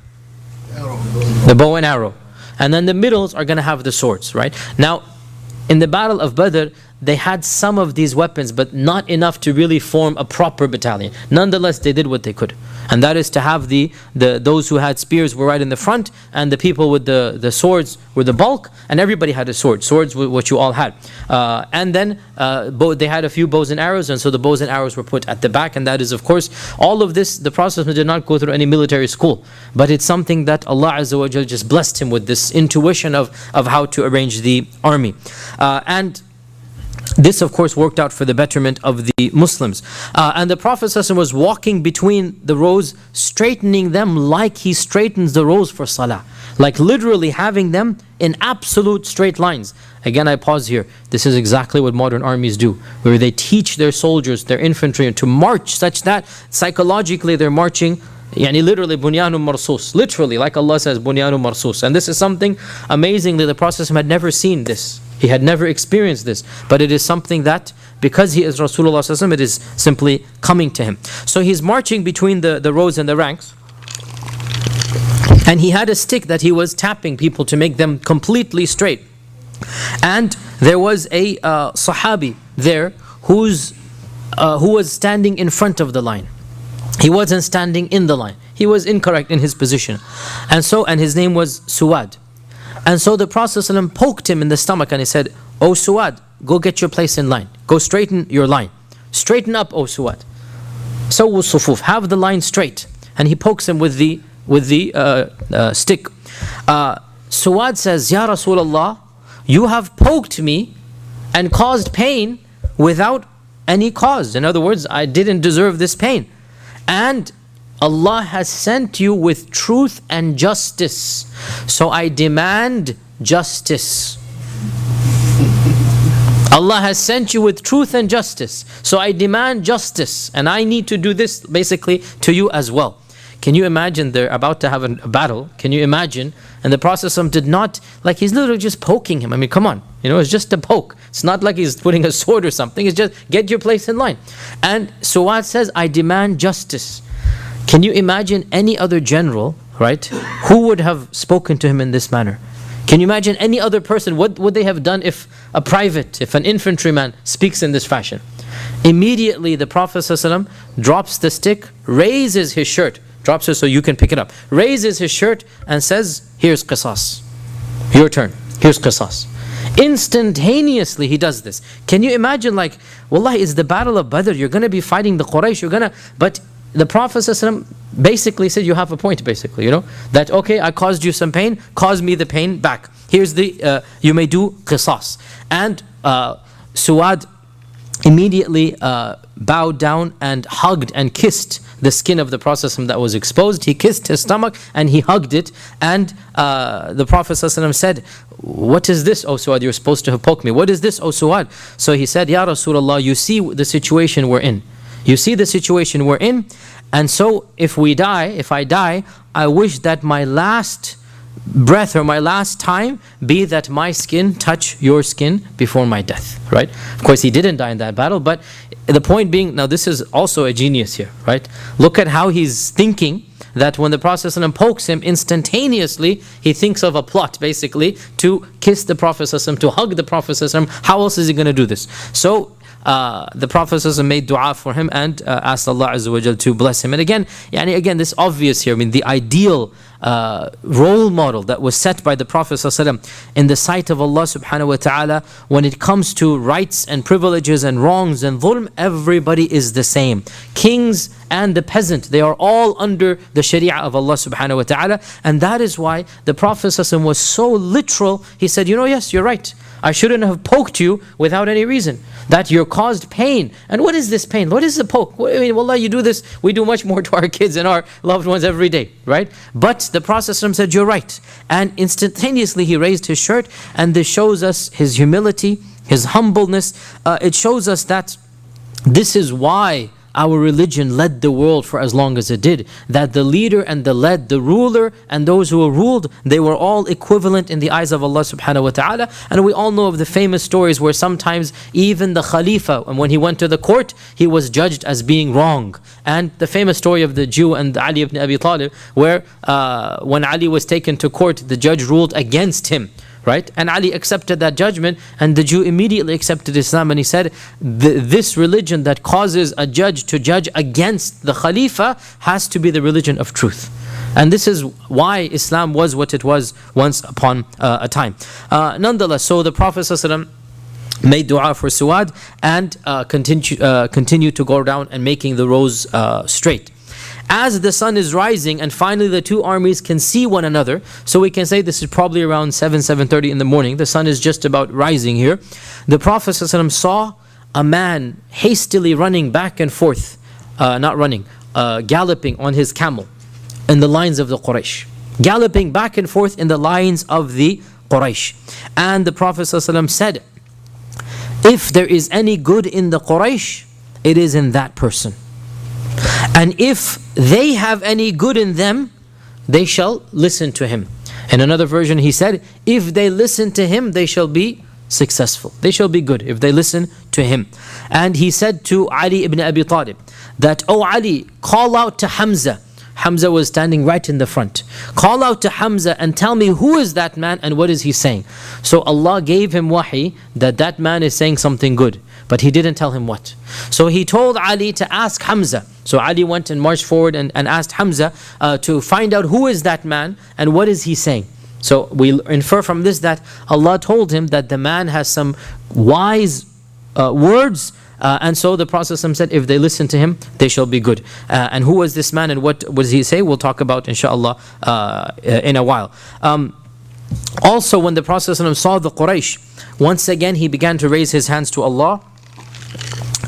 [SPEAKER 1] the bow and arrow. And then the middles are going to have the swords, right? Now, in the Battle of Badr, they had some of these weapons, but not enough to really form a proper battalion. Nonetheless, they did what they could. And that is to have those who had spears were right in the front, and the people with the swords were the bulk, and everybody had a sword. Swords were what you all had. And then they had a few bows and arrows, and so the bows and arrows were put at the back. And that is, of course, all of this, the Prophet did not go through any military school. But it's something that Allah Azza wa Jal just blessed him with, this intuition of how to arrange the army. And this, of course, worked out for the betterment of the Muslims. And the Prophet ﷺ was walking between the rows, straightening them like he straightens the rows for salah. Like literally having them in absolute straight lines. Again, I pause here. This is exactly what modern armies do, where they teach their soldiers, their infantry, to march such that psychologically they're marching literally bunyanun marsus, literally, like Allah says, bunyanun marsus. And this is something amazingly the Prophet had never seen this. He had never experienced this, but it is something that, because he is Rasulullah, it is simply coming to him. So he's marching between the rows and the ranks, and he had a stick that he was tapping people to make them completely straight. And there was a Sahabi there who was standing in front of the line. He wasn't standing in the line. He was incorrect in his position. And his name was Suwad. And so the Prophet ﷺ poked him in the stomach and he said, "O Suwad, go get your place in line. Go straighten your line. Straighten up, O Suwad. So will sufuf, have the line straight." And he pokes him with the stick. Suwad says, "Ya Rasulullah, you have poked me and caused pain without any cause. In other words, I didn't deserve this pain. And Allah has sent you with truth and justice. So I demand justice." Allah has sent you with truth and justice. So I demand justice. And I need to do this basically to you as well. Can you imagine they're about to have a battle? Can you imagine? And the Prophet did not, he's literally just poking him. I mean, come on. It's just a poke. It's not like he's putting a sword or something. It's just get your place in line. And Suwad says, I demand justice. Can you imagine any other general, right, who would have spoken to him in this manner? Can you imagine any other person? What would they have done if a private, if an infantryman speaks in this fashion? Immediately the Prophet ﷺ drops the stick, raises his shirt, drops it so you can pick it up, raises his shirt and says, here's qisas. Your turn. Here's qisas. Instantaneously he does this. Can you imagine, like, wallahi, it's the battle of Badr. You're going to be fighting the Quraysh. But the Prophet ﷺ basically said, you have a point, basically, that, okay, I caused you some pain, cause me the pain back. Here's the, you may do qisas. And Suwad immediately bowed down and hugged and kissed the skin of the Prophet ﷺ that was exposed. He kissed his stomach and he hugged it. And the Prophet ﷺ said, what is this, O Suwad? You're supposed to have poked me. What is this, O Suwad? So he said, Ya Rasulullah, you see the situation we're in. You see the situation we're in. And so if I die, I wish that my last breath or my last time be that my skin touch your skin before my death, right? Of course he didn't die in that battle, but the point being, now this is also a genius here, right? Look at how he's thinking, that when the Prophet ﷺ pokes him, instantaneously he thinks of a plot basically to kiss the Prophet ﷺ, to hug the Prophet ﷺ. How else is he going to do this? So the Prophet ﷺ made dua for him and asked Allah Azza wa Jal to bless him. And again, this obvious here, the ideal role model that was set by the Prophet ﷺ in the sight of Allah subhanahu wa ta'ala when it comes to rights and privileges and wrongs and dhulm. Everybody is the same. Kings and the peasant, they are all under the sharia of Allah subhanahu wa ta'ala. And that is why the Prophet ﷺ was so literal. He said, yes, you're right. I shouldn't have poked you without any reason. That you caused pain. And what is this pain? What is the poke? Wallah, you do this. We do much more to our kids and our loved ones every day, right? But the Prophet said, you're right. And instantaneously he raised his shirt, and this shows us his humility, his humbleness. It shows us that this is why our religion led the world for as long as it did. That the leader and the led, the ruler and those who were ruled, they were all equivalent in the eyes of Allah subhanahu wa ta'ala. And we all know of the famous stories where sometimes even the Khalifa, and when he went to the court, he was judged as being wrong. And the famous story of the Jew and Ali ibn Abi Talib, where when Ali was taken to court, the judge ruled against him. Right? And Ali accepted that judgment, and the Jew immediately accepted Islam, and he said, this religion that causes a judge to judge against the Khalifa has to be the religion of truth. And this is why Islam was what it was once upon a time. Nonetheless, so the Prophet ﷺ made dua for Suwad and continued to go down and making the rows straight. As the sun is rising and finally the two armies can see one another, so we can say this is probably around 7:30 in the morning, the sun is just about rising here, the Prophet ﷺ saw a man hastily running back and forth, galloping on his camel in the lines of the Quraysh, galloping back and forth in the lines of the Quraysh. And the Prophet ﷺ said, if there is any good in the Quraysh, it is in that person. And if they have any good in them, they shall listen to him. In another version he said, if they listen to him, they shall be successful. They shall be good if they listen to him. And he said to Ali ibn Abi Talib that, O Ali, call out to Hamza. Hamza was standing right in the front. Call out to Hamza and tell me who is that man and what is he saying. So Allah gave him wahi that man is saying something good, but he didn't tell him what. So he told Ali to ask Hamza. So Ali went and marched forward and asked Hamza to find out who is that man and what is he saying. So we infer from this that Allah told him that the man has some wise words, and so the Prophet said, if they listen to him, they shall be good. And who was this man and what does he say? We'll talk about inshallah in a while. Also, when the Prophet saw the Quraysh, once again he began to raise his hands to Allah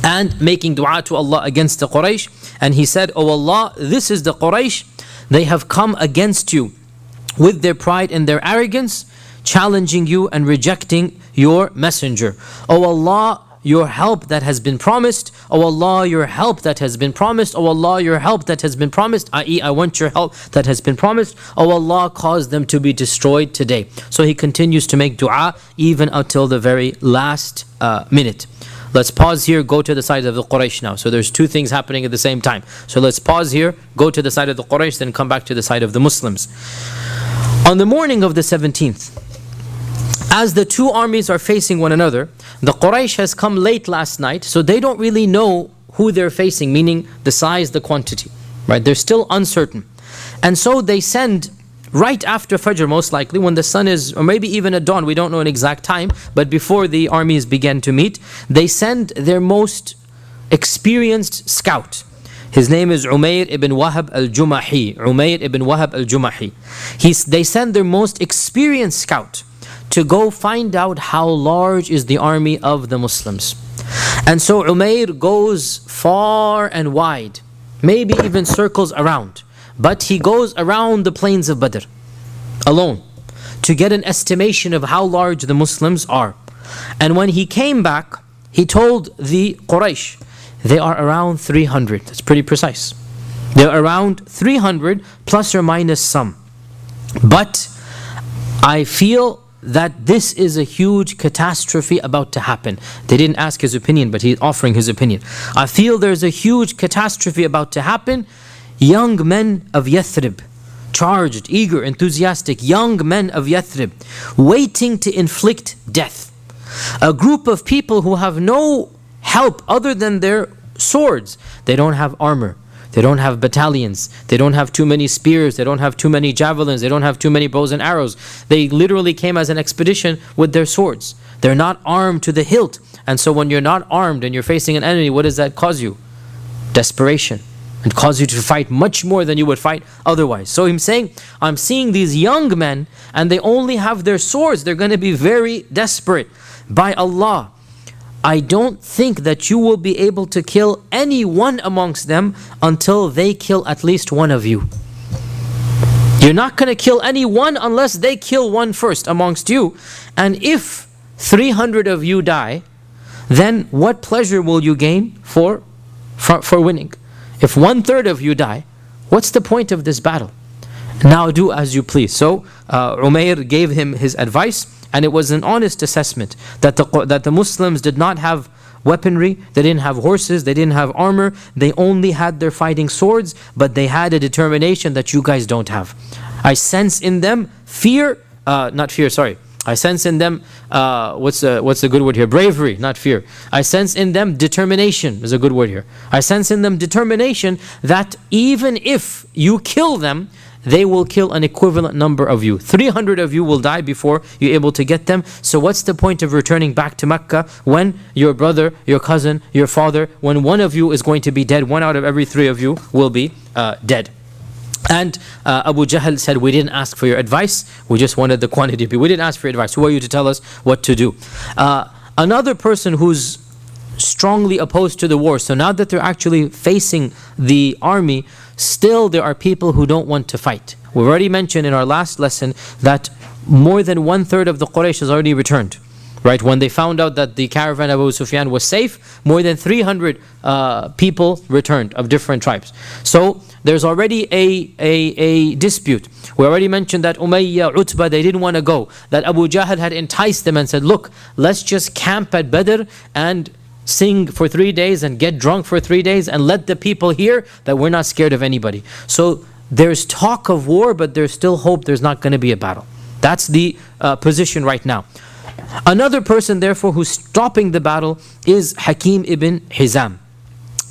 [SPEAKER 1] and making dua to Allah against the Quraysh. And he said, O Allah, this is the Quraysh. They have come against you with their pride and their arrogance, challenging you and rejecting your messenger. O Allah, your help that has been promised. O Allah, your help that has been promised. O Allah, your help that has been promised. I.e., I want your help that has been promised. O Allah, cause them to be destroyed today. So he continues to make dua even until the very last minute. Let's pause here, go to the side of the Quraysh now. So there's two things happening at the same time. So let's pause here, go to the side of the Quraysh, then come back to the side of the Muslims. On the morning of the 17th, as the two armies are facing one another, the Quraysh has come late last night, so they don't really know who they're facing, meaning the size, the quantity. Right? They're still uncertain. And so they send right after Fajr, most likely, when the sun is, or maybe even at dawn, we don't know an exact time, but before the armies begin to meet, they send their most experienced scout. His name is Umayr ibn Wahab al-Jumahi. Umayr ibn Wahab al-Jumahi. They send their most experienced scout to go find out how large is the army of the Muslims. And so Umayr goes far and wide, maybe even circles around. But he goes around the plains of Badr alone to get an estimation of how large the Muslims are. And when he came back, he told the Quraysh, they are around 300. That's pretty precise. They're around 300 plus or minus some. But I feel that this is a huge catastrophe about to happen. They didn't ask his opinion, but he's offering his opinion. I feel there's a huge catastrophe about to happen. Young men of Yathrib, charged, eager, enthusiastic, young men of Yathrib, waiting to inflict death. A group of people who have no help other than their swords. They don't have armor. They don't have battalions. They don't have too many spears. They don't have too many javelins. They don't have too many bows and arrows. They literally came as an expedition with their swords. They're not armed to the hilt. And so when you're not armed and you're facing an enemy, what does that cause you? Desperation. It causes you to fight much more than you would fight otherwise. So I'm saying, I'm seeing these young men and they only have their swords. They're going to be very desperate. By Allah, I don't think that you will be able to kill anyone amongst them until they kill at least one of you. You're not going to kill anyone unless they kill one first amongst you. And if 300 of you die, then what pleasure will you gain for winning? If 1/3 of you die, what's the point of this battle? Now do as you please. So Umayr gave him his advice, and it was an honest assessment that the Muslims did not have weaponry, they didn't have horses, they didn't have armor, they only had their fighting swords, but they had a determination that you guys don't have. I sense in them fear, not fear, sorry. I sense in them, what's the good word here? Bravery, not fear. I sense in them determination is a good word here. I sense in them determination that even if you kill them, they will kill an equivalent number of you. 300 of you will die before you're able to get them. So what's the point of returning back to Mecca when your brother, your cousin, your father, when one of you is going to be dead, one out of every 3 of you will be dead. And Abu Jahl said, we didn't ask for your advice, we just wanted the quantity. We didn't ask for your advice. Who are you to tell us what to do? Another person who's strongly opposed to the war, so now that they're actually facing the army, still there are people who don't want to fight. We've already mentioned in our last lesson that more than 1/3 of the Quraysh has already returned. Right, when they found out that the caravan of Abu Sufyan was safe, more than 300 people returned of different tribes. So there's already a dispute. We already mentioned that Umayyah, Utbah, they didn't want to go. That Abu Jahl had enticed them and said, look, let's just camp at Badr and sing for 3 days and get drunk for 3 days and let the people hear that we're not scared of anybody. So there's talk of war, but there's still hope there's not going to be a battle. That's the position right now. Another person, therefore, who's stopping the battle is Hakim ibn Hizam.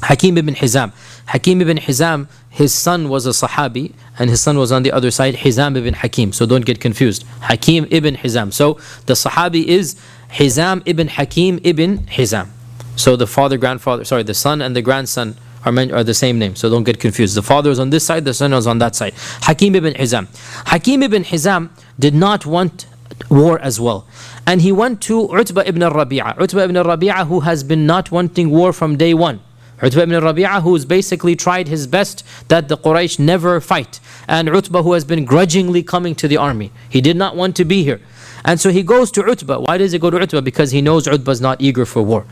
[SPEAKER 1] Hakim ibn Hizam. Hakim ibn Hizam, his son was a Sahabi, and his son was on the other side, Hizam ibn Hakim. So don't get confused. Hakim ibn Hizam. So the Sahabi is Hizam ibn Hakim ibn Hizam. So the the son and the grandson are the same name. So don't get confused. The father is on this side, the son is on that side. Hakim ibn Hizam. Hakim ibn Hizam did not want war as well. And he went to Utbah ibn al-Rabi'ah. Utbah ibn al-Rabi'ah, who has been not wanting war from day one. Utbah ibn al-Rabi'ah, who's basically tried his best that the Quraysh never fight. And Utbah, who has been grudgingly coming to the army. He did not want to be here. And so he goes to Utbah. Why does he go to Utbah? Because he knows Utbah is not eager for war.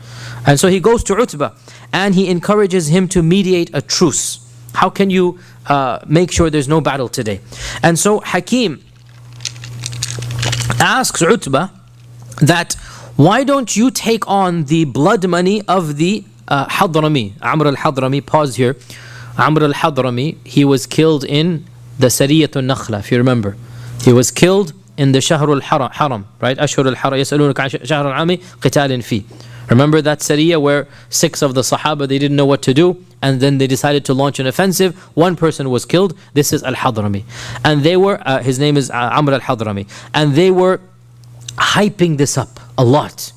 [SPEAKER 1] And so he goes to Utbah and he encourages him to mediate a truce. How can you make sure there's no battle today? And so Hakim asks Utbah that, why don't you take on the blood money of the Hadrami, Amr al-Hadrami? Pause here. Amr al-Hadrami, he was killed in the Sariyat al-Nakhla, if you remember. He was killed in the Shahr al-Haram, right? Ashhur al-Haram, يسألونك عن شهر العام قتال فيه. Remember that Sariyah where 6 of the Sahaba, they didn't know what to do, and then they decided to launch an offensive. One person was killed. This is al-Hadrami. And they were, his name is Amr al-Hadrami. And they were hyping this up a lot.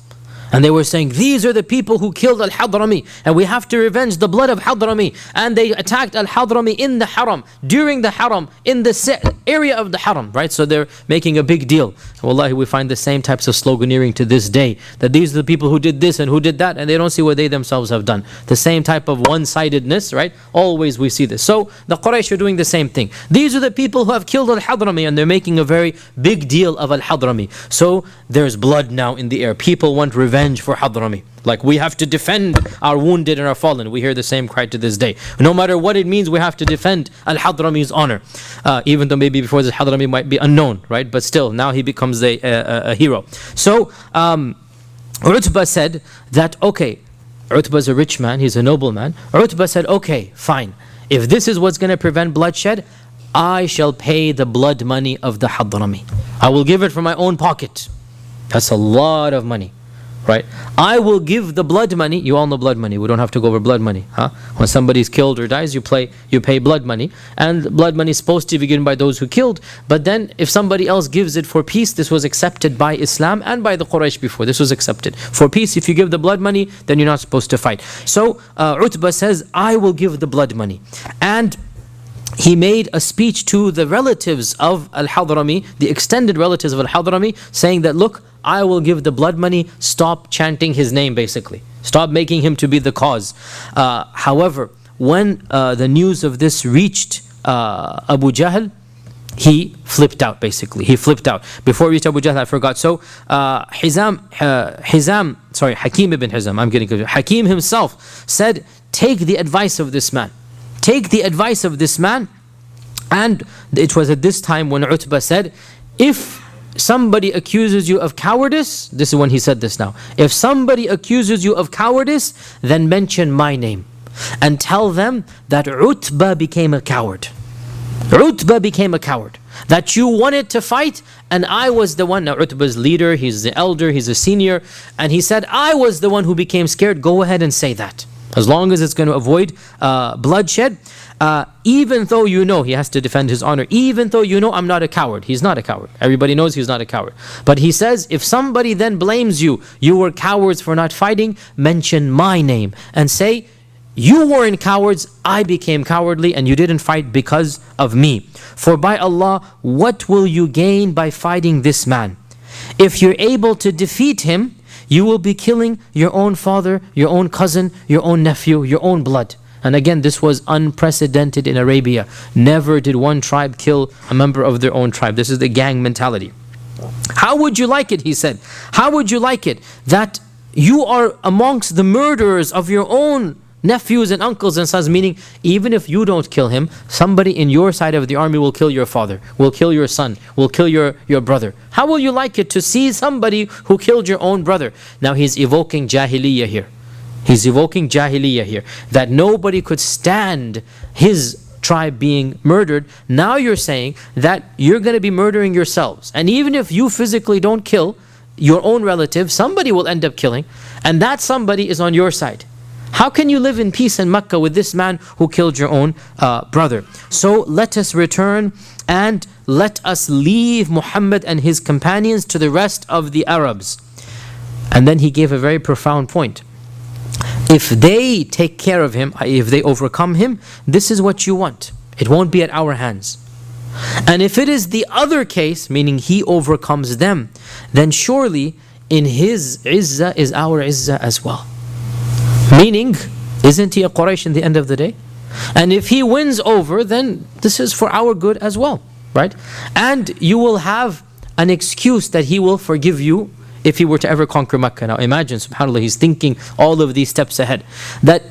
[SPEAKER 1] And they were saying, these are the people who killed Al-Hadrami, and we have to revenge the blood of Hadrami. And they attacked Al-Hadrami in the Haram, during the Haram, in the area of the Haram, right? So they're making a big deal. Wallahi, we find the same types of sloganeering to this day, that these are the people who did this and who did that, and they don't see what they themselves have done. The same type of one-sidedness, right? Always we see this. So the Quraysh are doing the same thing. These are the people who have killed Al-Hadrami, and they're making a very big deal of Al-Hadrami. So there's blood now in the air. People want revenge for Hadrami. Like, we have to defend our wounded and our fallen. We hear the same cry to this day. No matter what it means, we have to defend Al-Hadrami's honor. Even though maybe before this Hadrami might be unknown, right? But still, now he becomes a hero. So, Utbah said that, okay, Utbah is a rich man, he's a noble man. Utbah said, okay, fine. If this is what's going to prevent bloodshed, I shall pay the blood money of the Hadrami. I will give it from my own pocket. That's a lot of money, right? I will give the blood money. You all know blood money. We don't have to go over blood money, huh? When somebody's killed or dies, you pay blood money. And blood money is supposed to be given by those who killed. But then if somebody else gives it for peace, this was accepted by Islam and by the Quraysh before. This was accepted. For peace, if you give the blood money, then you're not supposed to fight. So Utbah says, I will give the blood money. And he made a speech to the relatives of Al-Hadrami, the extended relatives of Al-Hadrami, saying that, look, I will give the blood money, stop chanting his name basically. Stop making him to be the cause. However, when the news of this reached Abu Jahl, he flipped out basically. He flipped out. Before we reached Abu Jahl, I forgot. So Hakim ibn Hizam, I'm getting confused. Hakim himself said, take the advice of this man. Take the advice of this man. And it was at this time when Utbah said, if somebody accuses you of cowardice, this is when he said this now, if somebody accuses you of cowardice, then mention my name and tell them that Utbah became a coward. Utbah became a coward. That you wanted to fight and I was the one. Now Utbah's leader, he's the elder, he's a senior, and he said, I was the one who became scared. Go ahead and say that. As long as it's going to avoid bloodshed. Even though you know, he has to defend his honor, even though you know I'm not a coward. He's not a coward. Everybody knows he's not a coward. But he says, if somebody then blames you, you were cowards for not fighting, mention my name and say, you weren't cowards, I became cowardly and you didn't fight because of me. For by Allah, what will you gain by fighting this man? If you're able to defeat him, you will be killing your own father, your own cousin, your own nephew, your own blood. And again, this was unprecedented in Arabia. Never did one tribe kill a member of their own tribe. This is the gang mentality. How would you like it, he said, how would you like it that you are amongst the murderers of your own nephews and uncles and sons, meaning even if you don't kill him, somebody in your side of the army will kill your father, will kill your son, will kill your brother. How will you like it to see somebody who killed your own brother? Now he's evoking Jahiliyyah here. He's evoking Jahiliyyah here. That nobody could stand his tribe being murdered. Now you're saying that you're going to be murdering yourselves. And even if you physically don't kill your own relative, somebody will end up killing. And that somebody is on your side. How can you live in peace in Mecca with this man who killed your own brother? So let us return and let us leave Muhammad and his companions to the rest of the Arabs. And then he gave a very profound point. If they take care of him, if they overcome him, this is what you want. It won't be at our hands. And if it is the other case, meaning he overcomes them, then surely in his izzah is our izzah as well. Meaning, isn't he a Quraysh in the end of the day? And if he wins over, then this is for our good as well, right? And you will have an excuse that he will forgive you if he were to ever conquer Mecca. Now imagine, subhanAllah, he's thinking all of these steps ahead. That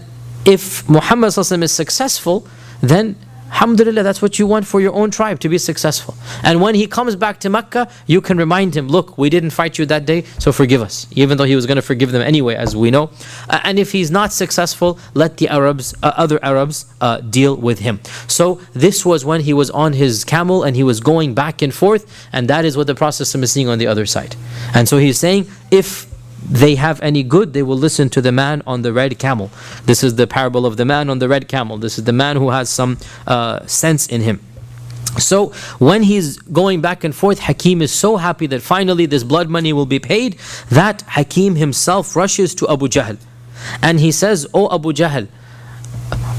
[SPEAKER 1] if Muhammad ﷺ is successful, then alhamdulillah, that's what you want for your own tribe, to be successful. And when he comes back to Mecca, you can remind him, look, we didn't fight you that day, so forgive us. Even though he was going to forgive them anyway, as we know. And if he's not successful, let the Arabs, other Arabs deal with him. So this was when he was on his camel and he was going back and forth, and that is what the Prophet is seeing on the other side. And so he's saying, if they have any good, they will listen to the man on the red camel. This is the parable of the man on the red camel. This is the man who has some sense in him. So when he's going back and forth, Hakim is so happy that finally this blood money will be paid, that Hakim himself rushes to Abu Jahl. And he says, "Oh Abu Jahl,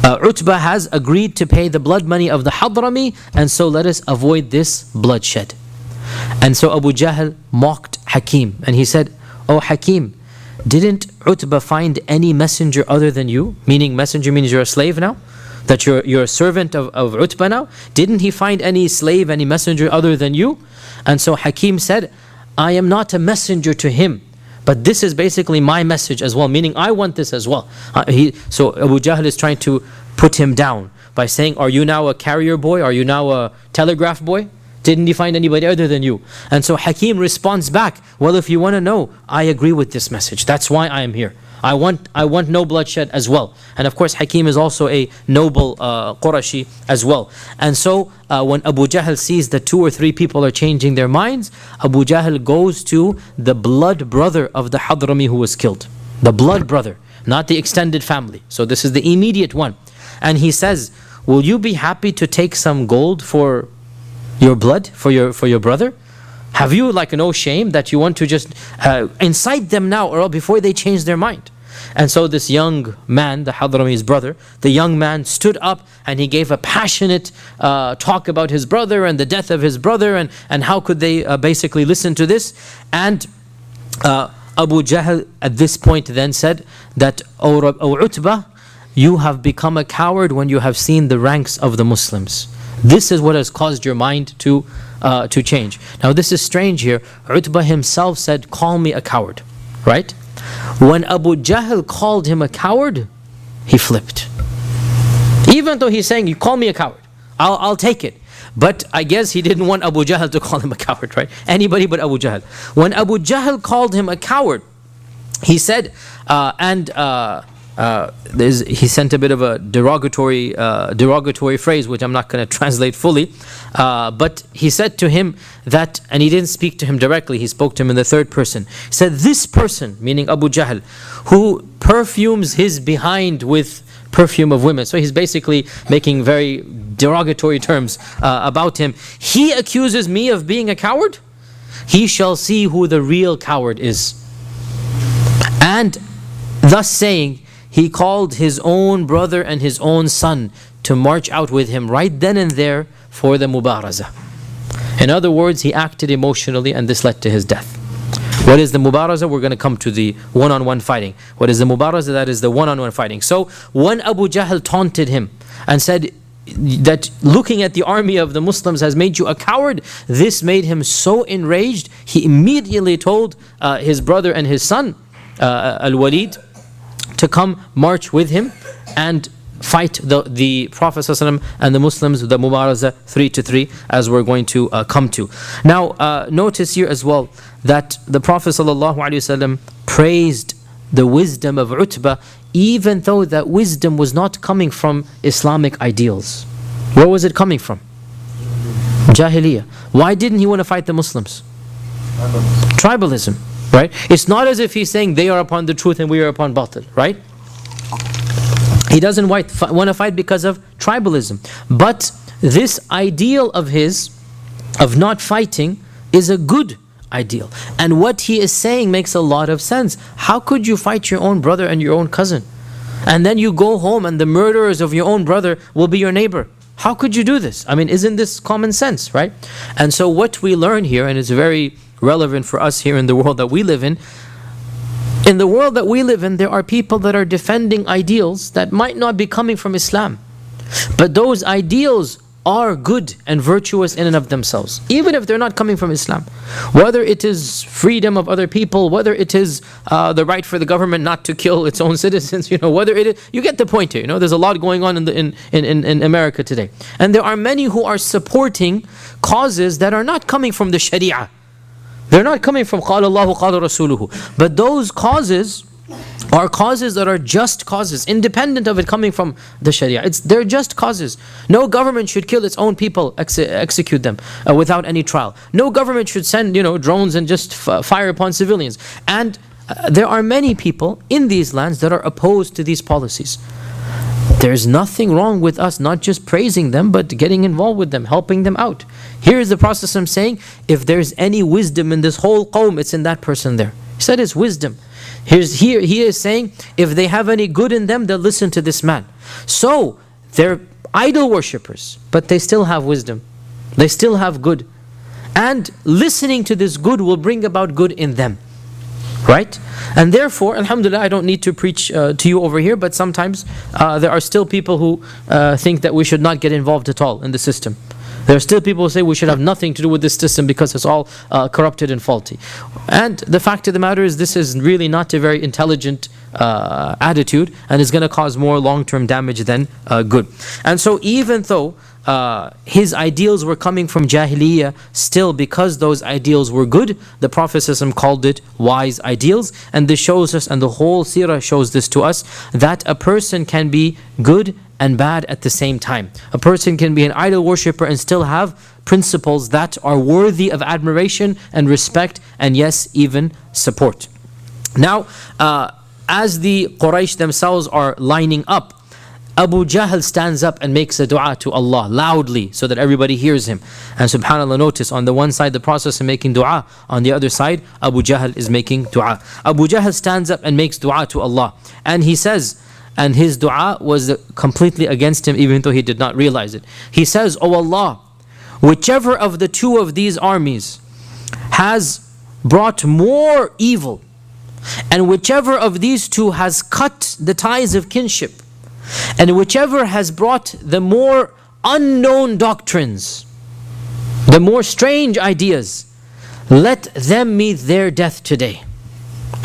[SPEAKER 1] Utbah has agreed to pay the blood money of the Hadrami, and so let us avoid this bloodshed." And so Abu Jahl mocked Hakim, and he said, "Oh Hakim, didn't Utbah find any messenger other than you?" Meaning messenger means you're a slave now? That you're a servant of Utbah now? Didn't he find any slave, any messenger other than you? And so Hakim said, "I am not a messenger to him, but this is basically my message as well," meaning I want this as well. So Abu Jahl is trying to put him down by saying, "Are you now a carrier boy? Are you now a telegraph boy? Didn't he find anybody other than you?" And so Hakim responds back, "Well, if you want to know, I agree with this message. That's why I am here. I want no bloodshed as well." And of course, Hakim is also a noble Qurashi as well. And so when Abu Jahl sees that 2 or 3 people are changing their minds, Abu Jahl goes to the blood brother of the Hadrami who was killed. The blood brother, not the extended family. So this is the immediate one. And he says, "Will you be happy to take some gold for your blood, for your brother? Have you no shame that you want to just incite them now or before they change their mind?" And so this young man, the Hadrami's brother, the young man stood up and he gave a passionate talk about his brother and the death of his brother, and how could they basically listen to this. And Abu Jahl at this point then said that, "O Utbah, you have become a coward when you have seen the ranks of the Muslims. This is what has caused your mind to change." Now this is strange here. Utbah himself said, "Call me a coward," right? When Abu Jahl called him a coward, he flipped. Even though he's saying, "You call me a coward, I'll take it." But I guess he didn't want Abu Jahl to call him a coward, right? Anybody but Abu Jahl. When Abu Jahl called him a coward, he said, he sent a bit of a derogatory phrase, which I'm not going to translate fully, but he said to him that, and he didn't speak to him directly, he spoke to him in the third person. He said, "This person," meaning Abu Jahl, "who perfumes his behind with perfume of women." So he's basically making very derogatory terms about him. "He accuses me of being a coward? He shall see who the real coward is." And thus saying, he called his own brother and his own son to march out with him right then and there for the mubaraza. In other words, he acted emotionally, and this led to his death. What is the mubaraza? We're going to come to the one-on-one fighting. What is the mubaraza? That is the one-on-one fighting. So when Abu Jahl taunted him and said that looking at the army of the Muslims has made you a coward, this made him so enraged, he immediately told his brother and his son, Al-Walid, to come march with him and fight the Prophet ﷺ and the Muslims, the Mubaraza 3-3, as we're going to come to. Now notice here as well that the Prophet ﷺ praised the wisdom of Utbah, even though that wisdom was not coming from Islamic ideals. Where was it coming from? Jahiliyyah. Why didn't he want to fight the Muslims? Tribalism, right? It's not as if he's saying they are upon the truth and we are upon batil, right? He doesn't want to fight because of tribalism. But this ideal of his, of not fighting, is a good ideal. And what he is saying makes a lot of sense. How could you fight your own brother and your own cousin? And then you go home and the murderers of your own brother will be your neighbor. How could you do this? I mean, isn't this common sense, right? And so what we learn here, and it's very relevant for us here in the world that we live in the world that we live in, there are people that are defending ideals that might not be coming from Islam. But those ideals are good and virtuous in and of themselves, even if they're not coming from Islam. Whether it is freedom of other people, whether it is the right for the government not to kill its own citizens, whether it is, you get the point here. There's a lot going on in America today. And there are many who are supporting causes that are not coming from the Sharia. They're not coming from قال الله قال رسوله. But those causes are causes that are just causes, independent of it coming from the Sharia. They're just causes. No government should kill its own people, execute them without any trial. No government should send drones and just fire upon civilians. And there are many people in these lands that are opposed to these policies. There's nothing wrong with us not just praising them, but getting involved with them, helping them out. Here is the Prophet saying, if there's any wisdom in this whole qawm, it's in that person there. He said it's wisdom. He is saying, if they have any good in them, they'll listen to this man. So, they're idol worshippers, but they still have wisdom. They still have good. And listening to this good will bring about good in them. Right? And therefore, alhamdulillah, I don't need to preach to you over here, but sometimes there are still people who think that we should not get involved at all in the system. There are still people who say we should have nothing to do with this system because it's all corrupted and faulty. And the fact of the matter is, this is really not a very intelligent attitude, and is going to cause more long-term damage than good. And so even though his ideals were coming from Jahiliyyah, still because those ideals were good, the Prophet ﷺ called it wise ideals. And this shows us, and the whole seerah shows this to us, that a person can be good and bad at the same time. A person can be an idol worshipper and still have principles that are worthy of admiration and respect, and yes, even support. Now, as the Quraysh themselves are lining up, Abu Jahl stands up and makes a dua to Allah loudly so that everybody hears him. And subhanAllah, notice on the one side the Prophet is making dua, on the other side Abu Jahl is making dua. Abu Jahl stands up and makes dua to Allah, and he says, and his dua was completely against him even though he did not realize it. He says, "O Allah, whichever of the two of these armies has brought more evil, and whichever of these two has cut the ties of kinship, and whichever has brought the more unknown doctrines, the more strange ideas, let them meet their death today."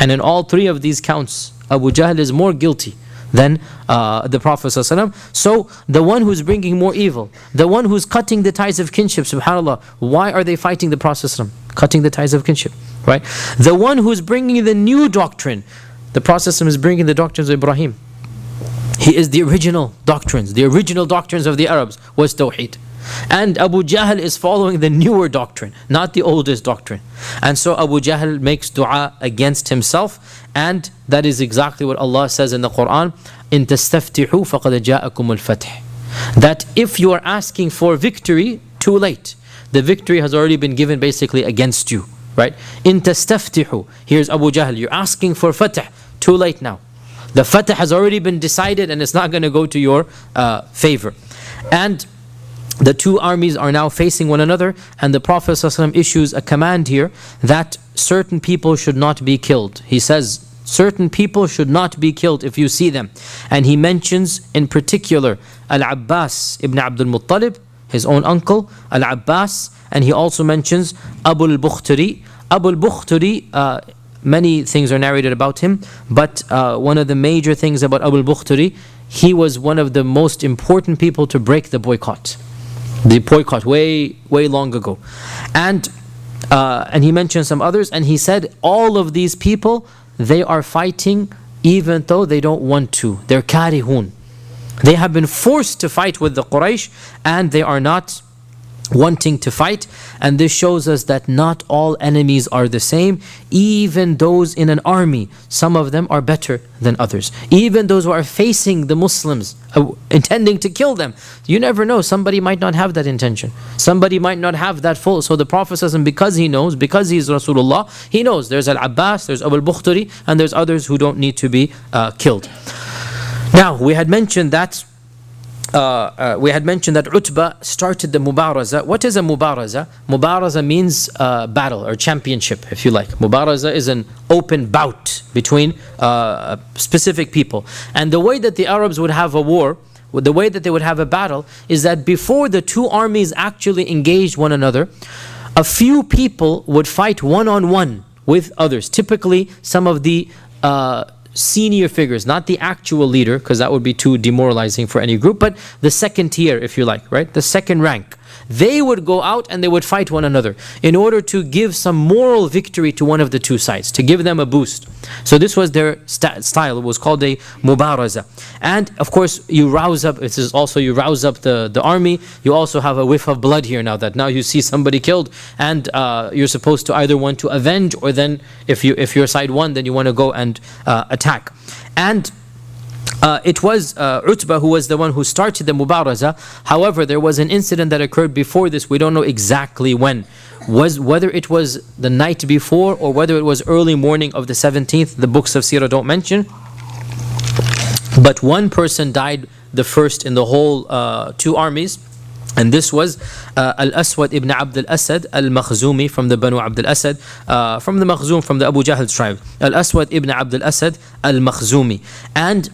[SPEAKER 1] And in all three of these counts, Abu Jahl is more guilty than the Prophet ﷺ. So the one who's bringing more evil, the one who's cutting the ties of kinship, subhanAllah, why are they fighting the Prophet ﷺ? Cutting the ties of kinship, right? The one who's bringing the new doctrine, the Prophet ﷺ is bringing the doctrines of Ibrahim. He is the original doctrines. The original doctrines of the Arabs was Tawheed. And Abu Jahl is following the newer doctrine, not the oldest doctrine. And so Abu Jahl makes dua against himself, and that is exactly what Allah says in the Quran, إِن تَسْتَفْتِحُوا فَقَدْ جَاءَكُمُ الْفَتْحِ. That if you are asking for victory, too late. The victory has already been given basically against you. Right? إِن تَسْتَفْتِحُوا. Here's Abu Jahl, you're asking for fatah, too late now. The fatah has already been decided and it's not going to go to your favor. And the two armies are now facing one another, and the Prophet ﷺ issues a command here that certain people should not be killed. He says, certain people should not be killed if you see them. And he mentions in particular Al-Abbas ibn Abdul Muttalib, his own uncle, Al-Abbas, and he also mentions Abu al-Bukhtari. Abu al-Bukhtari, many things are narrated about him, but one of the major things about Abu al-Bukhtari, he was one of the most important people to break the boycott. The boycott way long ago. And he mentioned some others, and he said all of these people, they are fighting even though they don't want to. They're karihun. They have been forced to fight with the Quraysh, and they are not wanting to fight. And this shows us that not all enemies are the same. Even those in an army, some of them are better than others. Even those who are facing the Muslims, intending to kill them, you never know, somebody might not have that intention. Somebody might not have that full. So the Prophet says, because he knows, because he is Rasulullah, he knows there's Al-Abbas, there's Abu al-Bukhtari, and there's others who don't need to be killed. Now, we had mentioned that Utbah started the Mubaraza. What is a Mubaraza? Mubaraza means battle or championship, if you like. Mubaraza is an open bout between specific people. And the way that the Arabs would have a war the way that they would have a battle is that before the two armies actually engaged one another, a few people would fight one-on-one with others. Typically, some of the senior figures, not the actual leader, because that would be too demoralizing for any group, but the second tier, if you like, right? The second rank. They would go out and they would fight one another in order to give some moral victory to one of the two sides, to give them a boost. So this was their style. It was called a mubaraza. And of course, you rouse up the army. You also have a whiff of blood here now, that now you see somebody killed, and you're supposed to either want to avenge, or then if your side won, then you want to go and attack. And it was Utbah who was the one who started the mubaraza. However, there was an incident that occurred before this. We don't know exactly when. Whether it was the night before or whether it was early morning of the 17th, the books of Seerah don't mention. But one person died the first in the whole two armies. And this was Al-Aswad ibn Abd al-Asad al-Makhzumi from the Banu Abd al-Asad, from the Makhzum, from the Abu Jahl's tribe. Al-Aswad ibn Abd al-Asad al-Makhzumi. And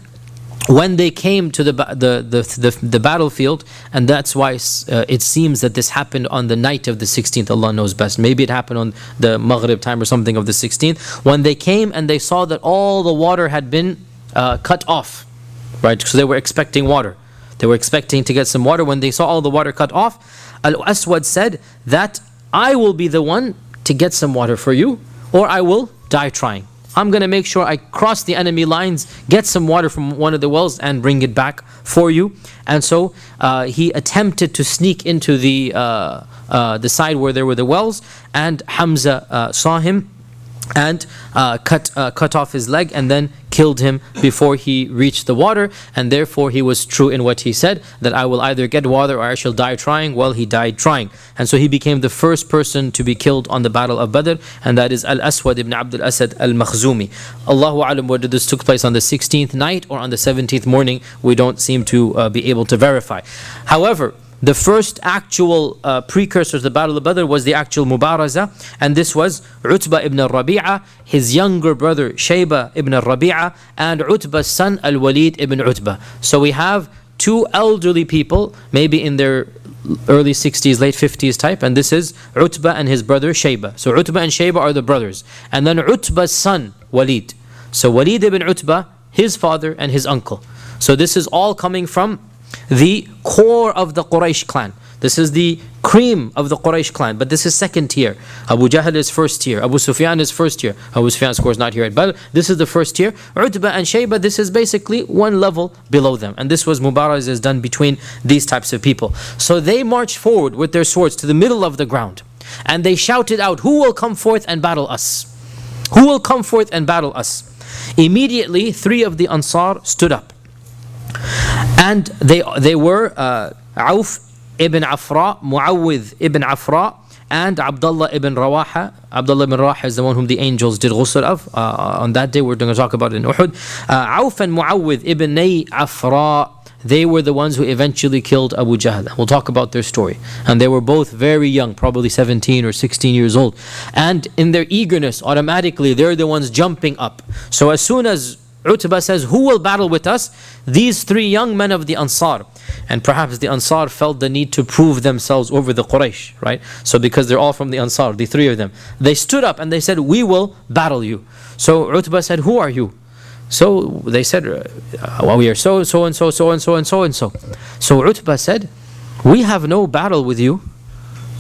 [SPEAKER 1] when they came to the battlefield, and that's why it seems that this happened on the night of the 16th, Allah knows best. Maybe it happened on the Maghrib time or something of the 16th. When they came and they saw that all the water had been cut off, right? So they were expecting water. They were expecting to get some water. When they saw all the water cut off, Al-Aswad said that I will be the one to get some water for you, or I will die trying. I'm going to make sure I cross the enemy lines, get some water from one of the wells and bring it back for you. And so he attempted to sneak into the side where there were the wells, and Hamza saw him and cut off his leg and then killed him before he reached the water. And therefore he was true in what he said, that I will either get water or I shall die trying. Well, he died trying, and so he became the first person to be killed on the battle of Badr, and that is Al-Aswad ibn Abd al-Asad al-Makhzumi. Allahu alam whether this took place on the 16th night or on the 17th morning. We don't seem to be able to verify. However, the first actual precursor to the Battle of Badr was the actual Mubaraza, and this was Utbah ibn al-Rabi'a, his younger brother Shayba ibn al-Rabi'a, and Utbah's son Al-Walid ibn Utbah. So we have two elderly people, maybe in their early 60s, late 50s type, and this is Utbah and his brother Shayba. So Utbah and Shayba are the brothers, and then Utbah's son Walid. So Walid ibn Utbah, his father and his uncle. So this is all coming from the core of the Quraysh clan. This is the cream of the Quraysh clan, but this is second tier. Abu Jahl is first tier. Abu Sufyan is first tier. Abu Sufyan, of course, not here at Badr. This is the first tier. Utbah and Shayba, this is basically one level below them. And this was Mubaraz is done between these types of people. So they marched forward with their swords to the middle of the ground, and they shouted out, "Who will come forth and battle us? Who will come forth and battle us?" Immediately, three of the Ansar stood up. And they were Auf ibn Afra, Muawwidh ibn Afra, and Abdullah ibn Rawaha. Abdullah ibn Rawaha is the one whom the angels did ghusl of. On that day, we're going to talk about it in Uhud. Auf and Muawwidh ibn Afra, they were the ones who eventually killed Abu Jahl. We'll talk about their story. And they were both very young, probably 17 or 16 years old. And in their eagerness, automatically, they're the ones jumping up. So as soon as Utbah says, "Who will battle with us?" these three young men of the Ansar, and perhaps the Ansar felt the need to prove themselves over the Quraysh, right? So because they're all from the Ansar, the three of them, they stood up and they said, "We will battle you." So Utbah said, "Who are you?" So they said, "Well, we are so and so and so, so and so and so and so." So Utbah said, "We have no battle with you.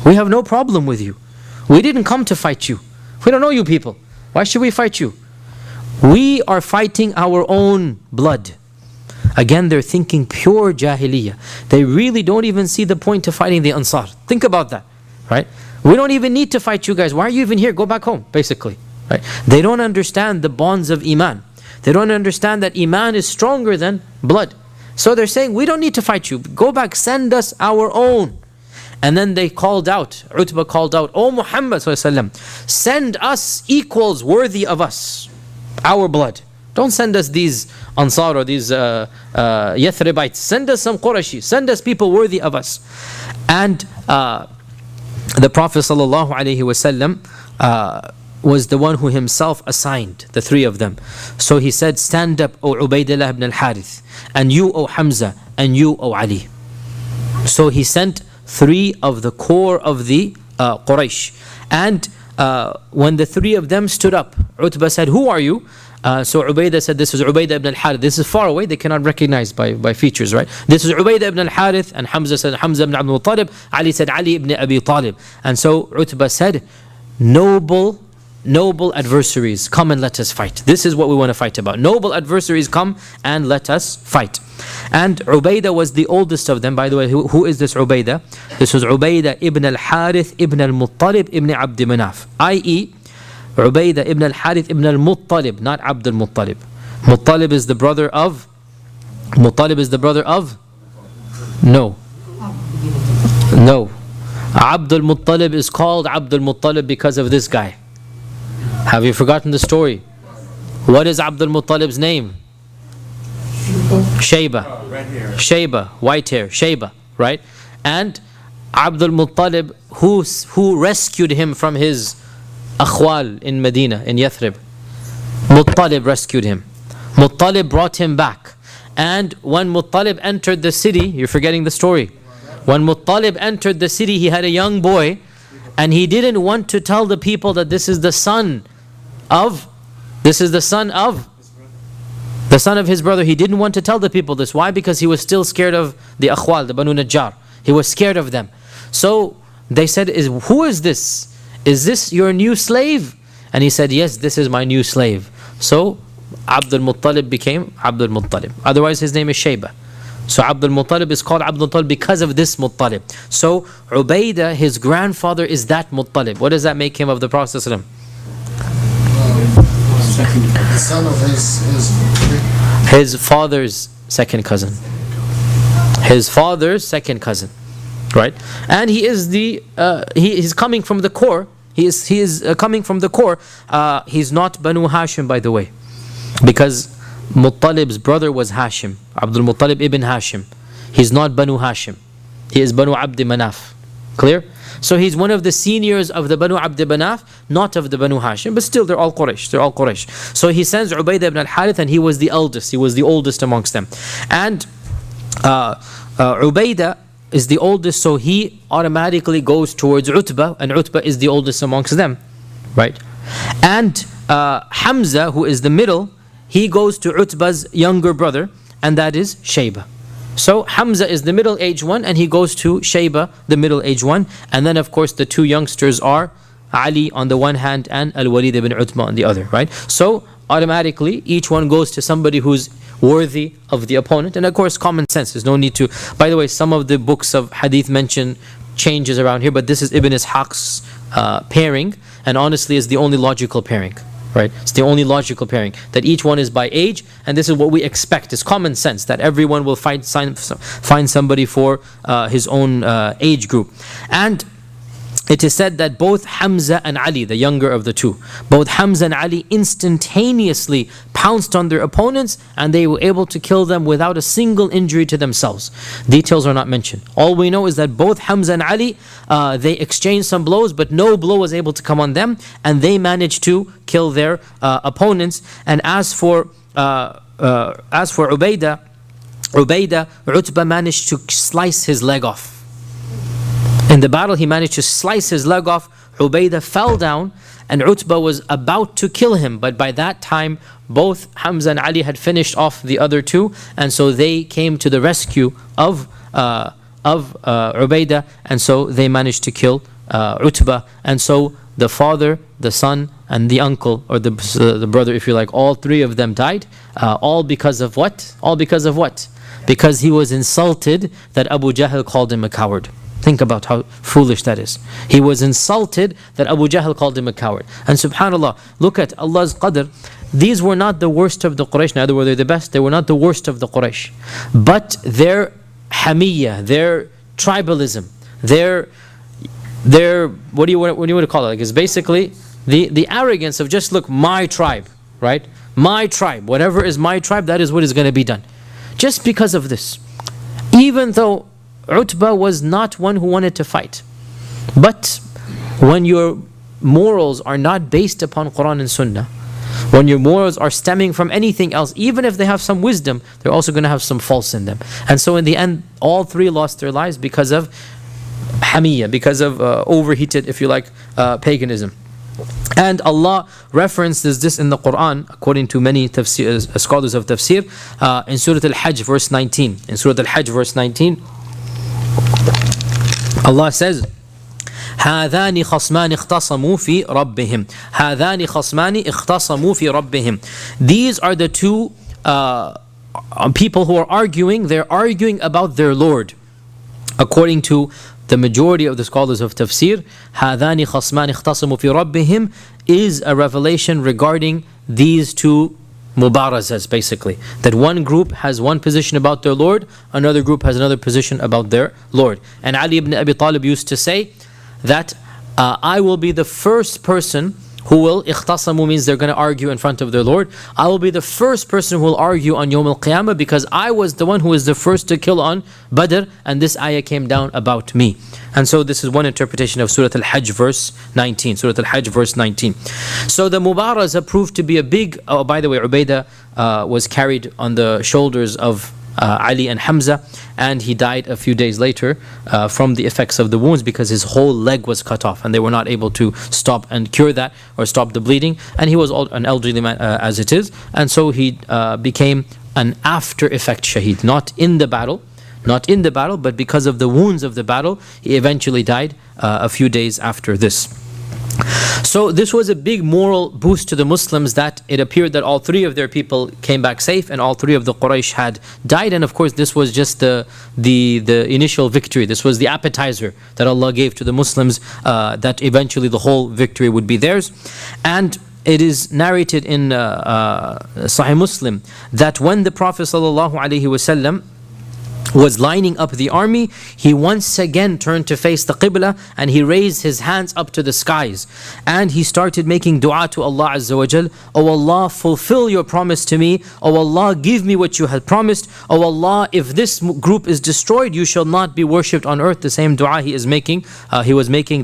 [SPEAKER 1] We have no problem with you. We didn't come to fight you. We don't know you people. Why should we fight you? We are fighting our own blood." Again, they're thinking pure Jahiliyyah. They really don't even see the point of fighting the Ansar. Think about that, right? We don't even need to fight you guys. Why are you even here? Go back home, basically. Right? They don't understand the bonds of Iman. They don't understand that Iman is stronger than blood. So they're saying, we don't need to fight you. Go back, send us our own. And then they called out, Utbah called out, "O Muhammad sallallahu alaihi wasallam, send us equals worthy of us, our blood. Don't send us these Ansar or these Yathribites. Send us some Qurayshi. Send us people worthy of us." And the Prophet sallallahu alaihi wasallam was the one who himself assigned the three of them. So he said, stand up, O Ubaydullah ibn al-Harith, and you, O Hamza, and you, O Ali. So he sent three of the core of the Quraysh. And when the three of them stood up, Utbah said, who are you? So Ubaidah said, this is Ubaidah ibn al-Harith. This is far away, they cannot recognize by features, right? This is Ubaidah ibn al-Harith, and Hamza said, Hamza ibn Abdul Muttalib. Ali said, Ali ibn Abi Talib. And so Utbah said, noble adversaries, come and let us fight. This is what we want to fight about. Noble adversaries, come and let us fight. And Ubaidah was the oldest of them. By the way, who is this Ubaidah? This was Ubaidah ibn al-Harith ibn al-Muttalib ibn Abd Manaf, i.e. Ubaidah ibn al-Harith ibn al-Muttalib, not Abd al-Muttalib. Muttalib is the brother of No. Abd al-Muttalib is called Abd al-Muttalib because of this guy. Have you forgotten the story? What is Abd al-Muttalib's name? Shayba, white hair, Shayba, right? And Abd al-Muttalib, who rescued him from his akhwal in Medina, in Yathrib. Muttalib rescued him. Muttalib brought him back. And when Muttalib entered the city, you're forgetting the story. When Muttalib entered the city, he had a young boy, and he didn't want to tell the people that this is the son of his brother. He didn't want to tell the people this. Why? Because he was still scared of the akhwal, the Banu Najjar. He was scared of them. So they said, who is this? Is this your new slave? And he said, yes, this is my new slave. So Abd al-Muttalib became Abd al-Muttalib. Otherwise his name is Shayba. So Abd al-Muttalib is called Abd al-Muttalib because of this Muttalib. So Ubaidah, his grandfather, is that Muttalib. What does that make him of the Prophet ﷺ?
[SPEAKER 2] The son of
[SPEAKER 1] his father's second cousin. His father's second cousin, right? And he is he's coming from the core. He is coming from the core. He's not Banu Hashim, by the way, because Muttalib's brother was Hashim, Abdul Muttalib ibn Hashim. He's not Banu Hashim. He is Banu Abd Manaf. Clear? So he's one of the seniors of the Banu Abd Manaf, not of the Banu Hashim, but still they're all Quraysh. So he sends Ubaidah ibn al-Harith, and he was the eldest. He was the oldest amongst them. And Ubaidah is the oldest, so he automatically goes towards Utbah, and Utbah is the oldest amongst them, right? And Hamza, who is the middle, he goes to Utbah's younger brother, and that is Shayba. So Hamza is the middle-aged one, and he goes to Shayba, the middle-aged one. And then of course the two youngsters are Ali on the one hand and Al-Walid ibn Utbah on the other, right? So automatically each one goes to somebody who's worthy of the opponent. And of course common sense, there's no need to. By the way, some of the books of hadith mention changes around here, but this is Ibn Ishaq's pairing, and honestly is the only logical pairing. Right? It's the only logical pairing, that each one is by age, and this is what we expect. It's common sense that everyone will find somebody for his own age group. And it is said that both Hamza and Ali, the younger of the two, both Hamza and Ali instantaneously pounced on their opponents, and they were able to kill them without a single injury to themselves. Details are not mentioned. All we know is that both Hamza and Ali, they exchanged some blows, but no blow was able to come on them, and they managed to kill their opponents. And as for Ubaidah, Utbah managed to slice his leg off. In the battle, he managed to slice his leg off. Ubaidah fell down, and Utbah was about to kill him. But by that time, both Hamza and Ali had finished off the other two, and so they came to the rescue of Ubaidah, and so they managed to kill Utbah. And so the father, the son, and the uncle, or the brother, if you like, all three of them died. All because of what? All because of what? Because he was insulted that Abu Jahl called him a coward. Think about how foolish that is. He was insulted that Abu Jahl called him a coward. And subhanAllah, look at Allah's qadr. These were not the worst of the Quraysh, neither were they the best. They were not the worst of the Quraysh. But their hamiyya, their tribalism, their what do you want to call it? Like, it's basically the arrogance of just, look, my tribe, right? My tribe, whatever is my tribe, that is what is going to be done. Just because of this, even though Utbah was not one who wanted to fight, but when you're morals are not based upon Quran and Sunnah, when your morals are stemming from anything else, even if they have some wisdom, they're also going to have some faults in them. And so in the end, all three lost their lives because of hamiyya, because of overheated, if you like, paganism. And Allah references this in the Quran, according to many scholars of tafsir, in Surah Al-Hajj verse 19. In Surah Al-Hajj verse 19, Allah says, هذان خصمان اختصموا في ربهم. هذان خصمان اختصموا في ربهم. These are the two people who are arguing. They're arguing about their Lord. According to the majority of the scholars of tafsir, هذان خصمان اختصموا في ربهم is a revelation regarding these two mubarazas, basically. That one group has one position about their Lord, another group has another position about their Lord. And Ali ibn Abi Talib used to say that I will be the first person who will, ikhtasamu means they're going to argue in front of their Lord. I will be the first person who will argue on Yawm al-Qiyamah because I was the one who was the first to kill on Badr, and this ayah came down about me. And so this is one interpretation of Surah Al-Hajj verse 19. Surah Al-Hajj verse 19. So the Mubaraza proved to be a big, oh by the way, Ubaidah was carried on the shoulders of Ali and Hamza, and he died a few days later from the effects of the wounds because his whole leg was cut off and they were not able to stop and cure that or stop the bleeding, and he was an elderly man as it is, and so he became an after effect shaheed, not in the battle, but because of the wounds of the battle he eventually died a few days after this. So this was a big moral boost to the Muslims, that it appeared that all three of their people came back safe and all three of the Quraysh had died. And of course this was just the initial victory. This was the appetizer that Allah gave to the Muslims, that eventually the whole victory would be theirs. And it is narrated in Sahih Muslim that when the Prophet ﷺ was lining up the army, he once again turned to face the Qibla and he raised his hands up to the skies and he started making dua to Allah Azza wa Jal. Oh Allah, fulfill your promise to me. Oh Allah, give me what you had promised. Oh Allah, if this group is destroyed, you shall not be worshipped on earth. The same dua he was making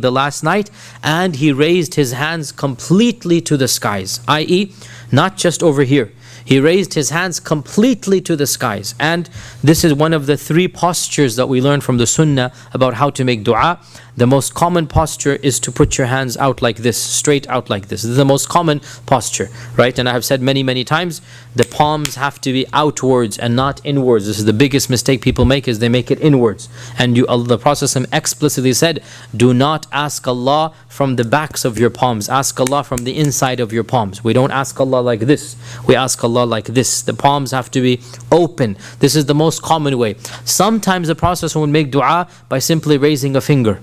[SPEAKER 1] the last night, and he raised his hands completely to the skies, i.e. not just over here. He raised his hands completely to the skies. And this is one of the three postures that we learn from the Sunnah about how to make dua. The most common posture is to put your hands out like this, straight out like this. This is the most common posture, right? And I have said many times, the palms have to be outwards and not inwards. This is the biggest mistake people make, is they make it inwards. And the Prophet explicitly said, do not ask Allah from the backs of your palms. Ask Allah from the inside of your palms. We don't ask Allah like this. We ask Allah like this. The palms have to be open. This is the most common way. Sometimes the Prophet would make dua by simply raising a finger.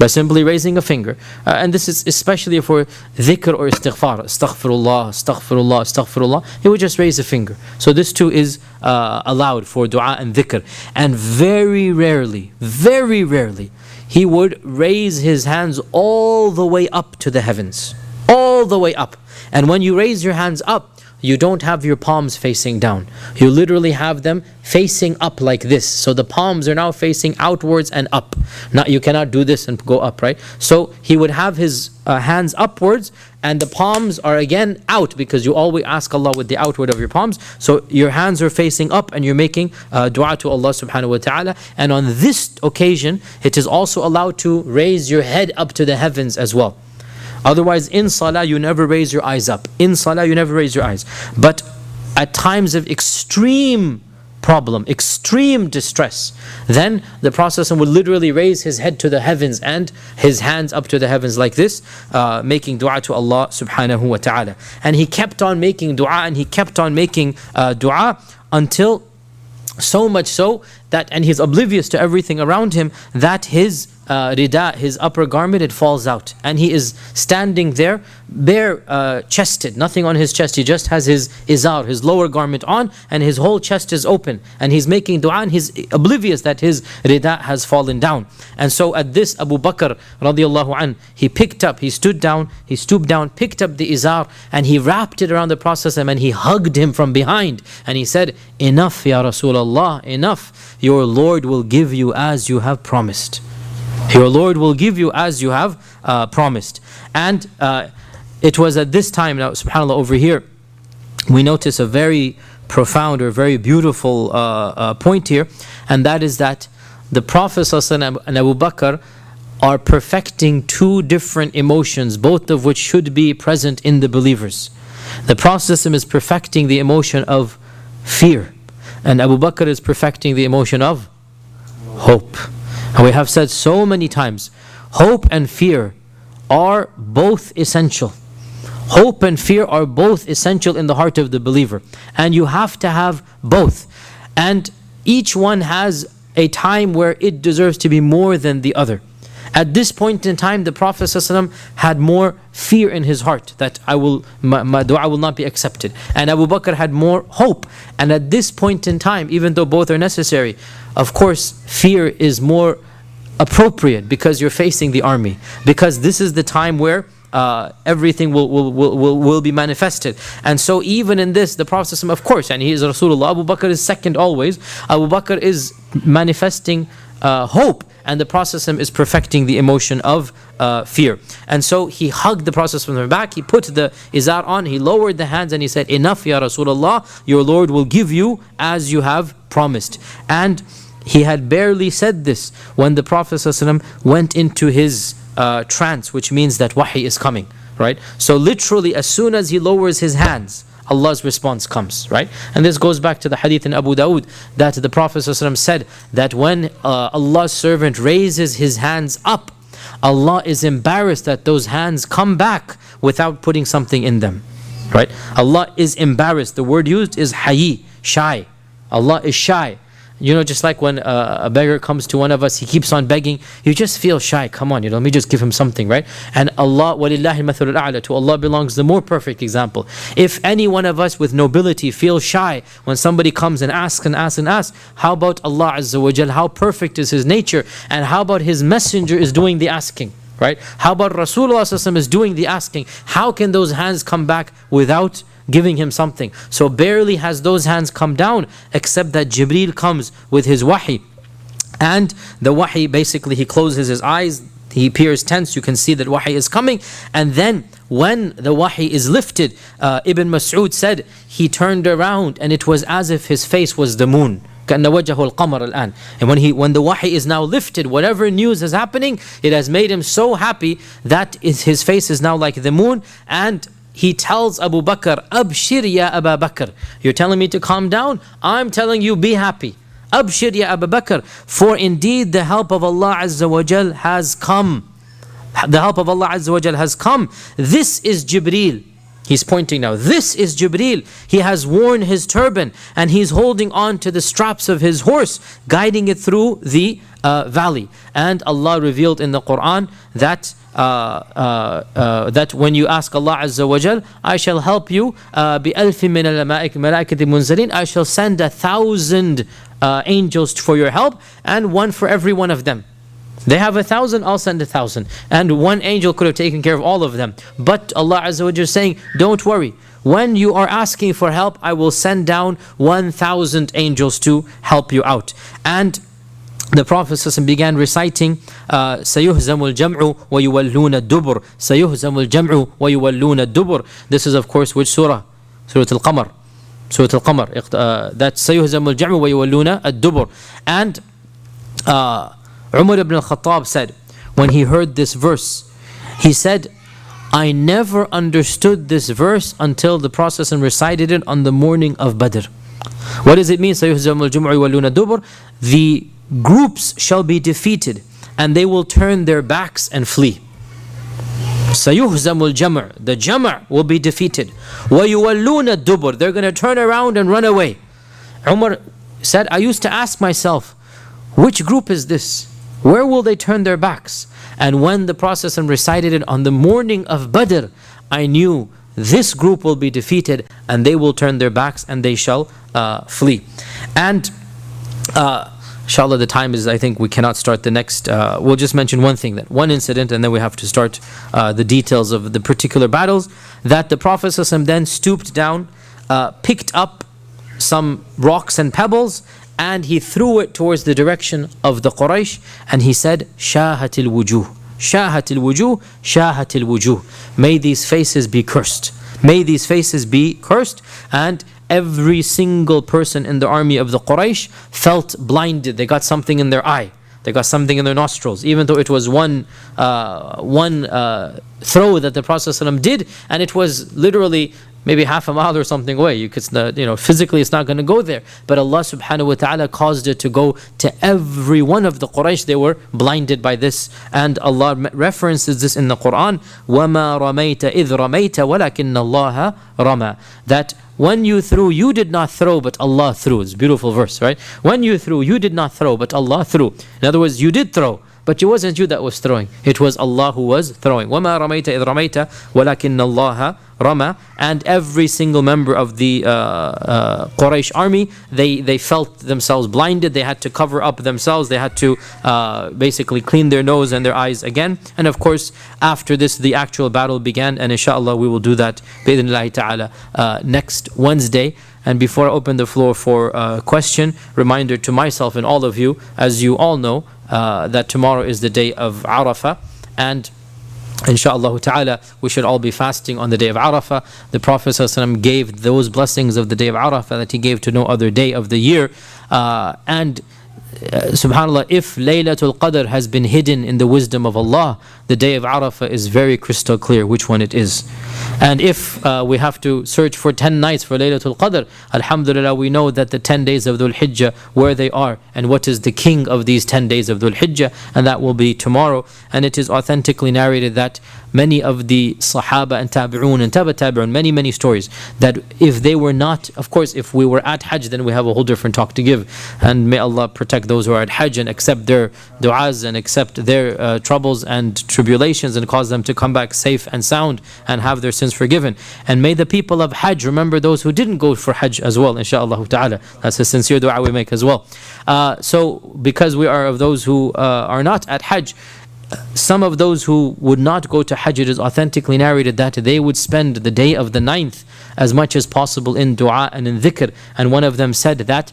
[SPEAKER 1] And this is especially for dhikr or istighfar. Astaghfirullah, astaghfirullah, astaghfirullah. He would just raise a finger. So this too is allowed for dua and dhikr. And very rarely, he would raise his hands all the way up to the heavens. All the way up. And when you raise your hands up, you don't have your palms facing down. You literally have them facing up like this. So the palms are now facing outwards and up. Now you cannot do this and go up, right? So he would have his hands upwards and the palms are again out, because you always ask Allah with the outward of your palms. So your hands are facing up and you're making dua to Allah subhanahu wa ta'ala. And on this occasion, it is also allowed to raise your head up to the heavens as well. Otherwise, in salah, you never raise your eyes up. In salah, you never raise your eyes. But at times of extreme problem, extreme distress, then the Prophet would literally raise his head to the heavens and his hands up to the heavens like this, making dua to Allah subhanahu wa ta'ala. And he kept on making dua and he kept on making dua until so much so that, and he's oblivious to everything around him, that his rida, his upper garment, it falls out. And he is standing there, bare chested, nothing on his chest. He just has his izar, his lower garment on, and his whole chest is open. And he's making dua and he's oblivious that his rida has fallen down. And so at this, Abu Bakr radiallahu anh, he stood down, he stooped down, picked up the izar, and he wrapped it around the Prophet and he hugged him from behind. And he said, enough, Ya Rasulullah, enough. Your Lord will give you as you have promised. Your Lord will give you as you have promised. And it was at this time, now subhanAllah, over here, we notice a very profound or very beautiful point here, and that is that the Prophet ﷺ and Abu Bakr are perfecting two different emotions, both of which should be present in the believers. The Prophet ﷺ is perfecting the emotion of fear, and Abu Bakr is perfecting the emotion of hope. And we have said so many times, hope and fear are both essential. Hope and fear are both essential in the heart of the believer, and you have to have both. And each one has a time where it deserves to be more than the other. At this point in time, the Prophet ﷺ had more fear in his heart that my dua will not be accepted. And Abu Bakr had more hope. And at this point in time, even though both are necessary, of course, fear is more appropriate because you're facing the army. Because this is the time where everything will be manifested. And so even in this, the Prophet ﷺ, of course, and he is Rasulullah, Abu Bakr is second always. Abu Bakr is manifesting hope, and the Prophet ﷺ is perfecting the emotion of fear. And so he hugged the Prophet from the back, he put the izar on, he lowered the hands, and he said, enough ya Rasulullah, your Lord will give you as you have promised. And he had barely said this when the Prophet ﷺ went into his trance, which means that wahi is coming, right? So literally as soon as he lowers his hands, Allah's response comes, right? And this goes back to the hadith in Abu Dawood that the Prophet ﷺ said that when Allah's servant raises his hands up, Allah is embarrassed that those hands come back without putting something in them, right? Allah is embarrassed. The word used is hayi, shy. Allah is shy. You know, just like when a beggar comes to one of us, he keeps on begging, you just feel shy. Come on, let me just give him something, right? And Allah, وَلِلَّهِ الْمَثَلُ الْأَعْلَى, to Allah belongs the more perfect example. If any one of us with nobility feels shy when somebody comes and asks and asks and asks, how about Allah Azza wa Jal? How perfect is His nature? And how about His messenger is doing the asking, right? How about Rasulullah is doing the asking? How can those hands come back without giving him something? So barely has those hands come down, except that Jibreel comes with his wahi. And the wahi, basically he closes his eyes, he appears tense, you can see that wahi is coming. And then when the wahi is lifted, Ibn Mas'ud said, he turned around and it was as if his face was the moon. And when the wahi is now lifted, whatever news is happening, it has made him so happy that his face is now like the moon. And he tells Abu Bakr, Abshir ya Abu Bakr. You're telling me to calm down? I'm telling you, be happy. Abshir ya Abu Bakr. For indeed the help of Allah Azza wa Jal has come. The help of Allah Azza wa Jal has come. This is Jibreel. He's pointing now. This is Jibreel. He has worn his turban and he's holding on to the straps of his horse, guiding it through the valley. And Allah revealed in the Quran that that when you ask Allah Azza wa Jal, I shall help you بِأَلْفٍ مِّنَ الْمَلَائِكَةِ مُنزَلِينَ, I shall send 1,000 angels for your help, and one for every one of them. They have 1,000, I'll send 1,000. And one angel could have taken care of all of them. But Allah Azza wa Jal is saying, don't worry. When you are asking for help, I will send down 1,000 angels to help you out. And the Prophet ﷺ began reciting سَيُهْزَمُ الْجَمْعُ وَيُوَلُّونَ الدُّبُرِ سَيُهْزَمُ الْجَمْعُ وَيُوَلُّونَ الدُّبُرِ. This is of course which surah? Surah Al-Qamar. Surah Al-Qamar. That's سَيُهْزَمُ الْجَمْعُ وَيُوَلُّونَ الدُّبُرِ. And Umar ibn al-Khattab said, when he heard this verse, he said, I never understood this verse until the Prophet ﷺ recited it on the morning of Badr. What does it mean? سَيُهْزَمُ الْجُمْعُ وَيُوَلُّونَ الدُّبُرِ. The groups shall be defeated and they will turn their backs and flee. سَيُهْزَمُ الْجَمْعُ, the Jam' will be defeated. وَيُوَلُّونَ الدُّبُرِ, they're going to turn around and run away. Umar said, I used to ask myself, which group is this? Where will they turn their backs? And when the Prophet recited it on the morning of Badr, I knew this group will be defeated and they will turn their backs and they shall flee. And inshallah, the time is, I think we cannot start the next. We'll just mention one thing, that one incident, and then we have to start the details of the particular battles. That the Prophet ﷺ then stooped down, picked up some rocks and pebbles, and he threw it towards the direction of the Quraysh, and he said, Shahatil wujuh, Shahatil wujuh, Shahatil wujuh. May these faces be cursed. May these faces be cursed. And every single person in the army of the Quraysh felt blinded. They got something in their eye. They got something in their nostrils, even though it was one throw that the Prophet ﷺ did, and it was literally maybe half a mile or something away. You could, physically it's not going to go there. But Allah subhanahu wa ta'ala caused it to go to every one of the Quraysh. They were blinded by this. And Allah references this in the Quran, وَمَا رَمَيْتَ إِذْ رَمَيْتَ وَلَكِنَّ اللَّهَ رَمَى. That when you threw, you did not throw, but Allah threw. It's a beautiful verse, right? When you threw, you did not throw, but Allah threw. In other words, you did throw, but it wasn't you that was throwing. It was Allah who was throwing. وَمَا رَمَيْتَ إِذْ رَمَيْتَ وَلَكِنَّ اللَّهَ رَمَى. And every single member of the Quraysh army, they felt themselves blinded. They had to cover up themselves. They had to basically clean their nose and their eyes again. And of course, after this, the actual battle began. And inshallah, we will do that بإذن ta'ala next Wednesday. And before I open the floor for question, reminder to myself and all of you, as you all know, that tomorrow is the day of Arafah, and inshallah ta'ala we should all be fasting on the day of Arafah. The Prophet ﷺ gave those blessings of the day of Arafah that he gave to no other day of the year, and subhanallah, if Laylatul Qadr has been hidden in the wisdom of Allah, the day of Arafah is very crystal clear which one it is. And if we have to search for 10 nights for Laylatul Qadr, alhamdulillah, we know that the 10 days of Dhul Hijjah, where they are, and what is the king of these 10 days of Dhul Hijjah, and that will be tomorrow. And it is authentically narrated that many of the Sahaba and Tabi'un and Tabi'un, many stories, that if they were not, of course, if we were at Hajj, then we have a whole different talk to give. And may Allah protect those who are at Hajj and accept their du'as and accept their troubles and tribulations and cause them to come back safe and sound and have their sins forgiven. And may the people of Hajj remember those who didn't go for Hajj as well, inshaAllah ta'ala. That's a sincere dua we make as well. So because we are of those who are not at Hajj, some of those who would not go to Hajj, it is authentically narrated that they would spend the day of the 9th as much as possible in dua and in dhikr. And one of them said that,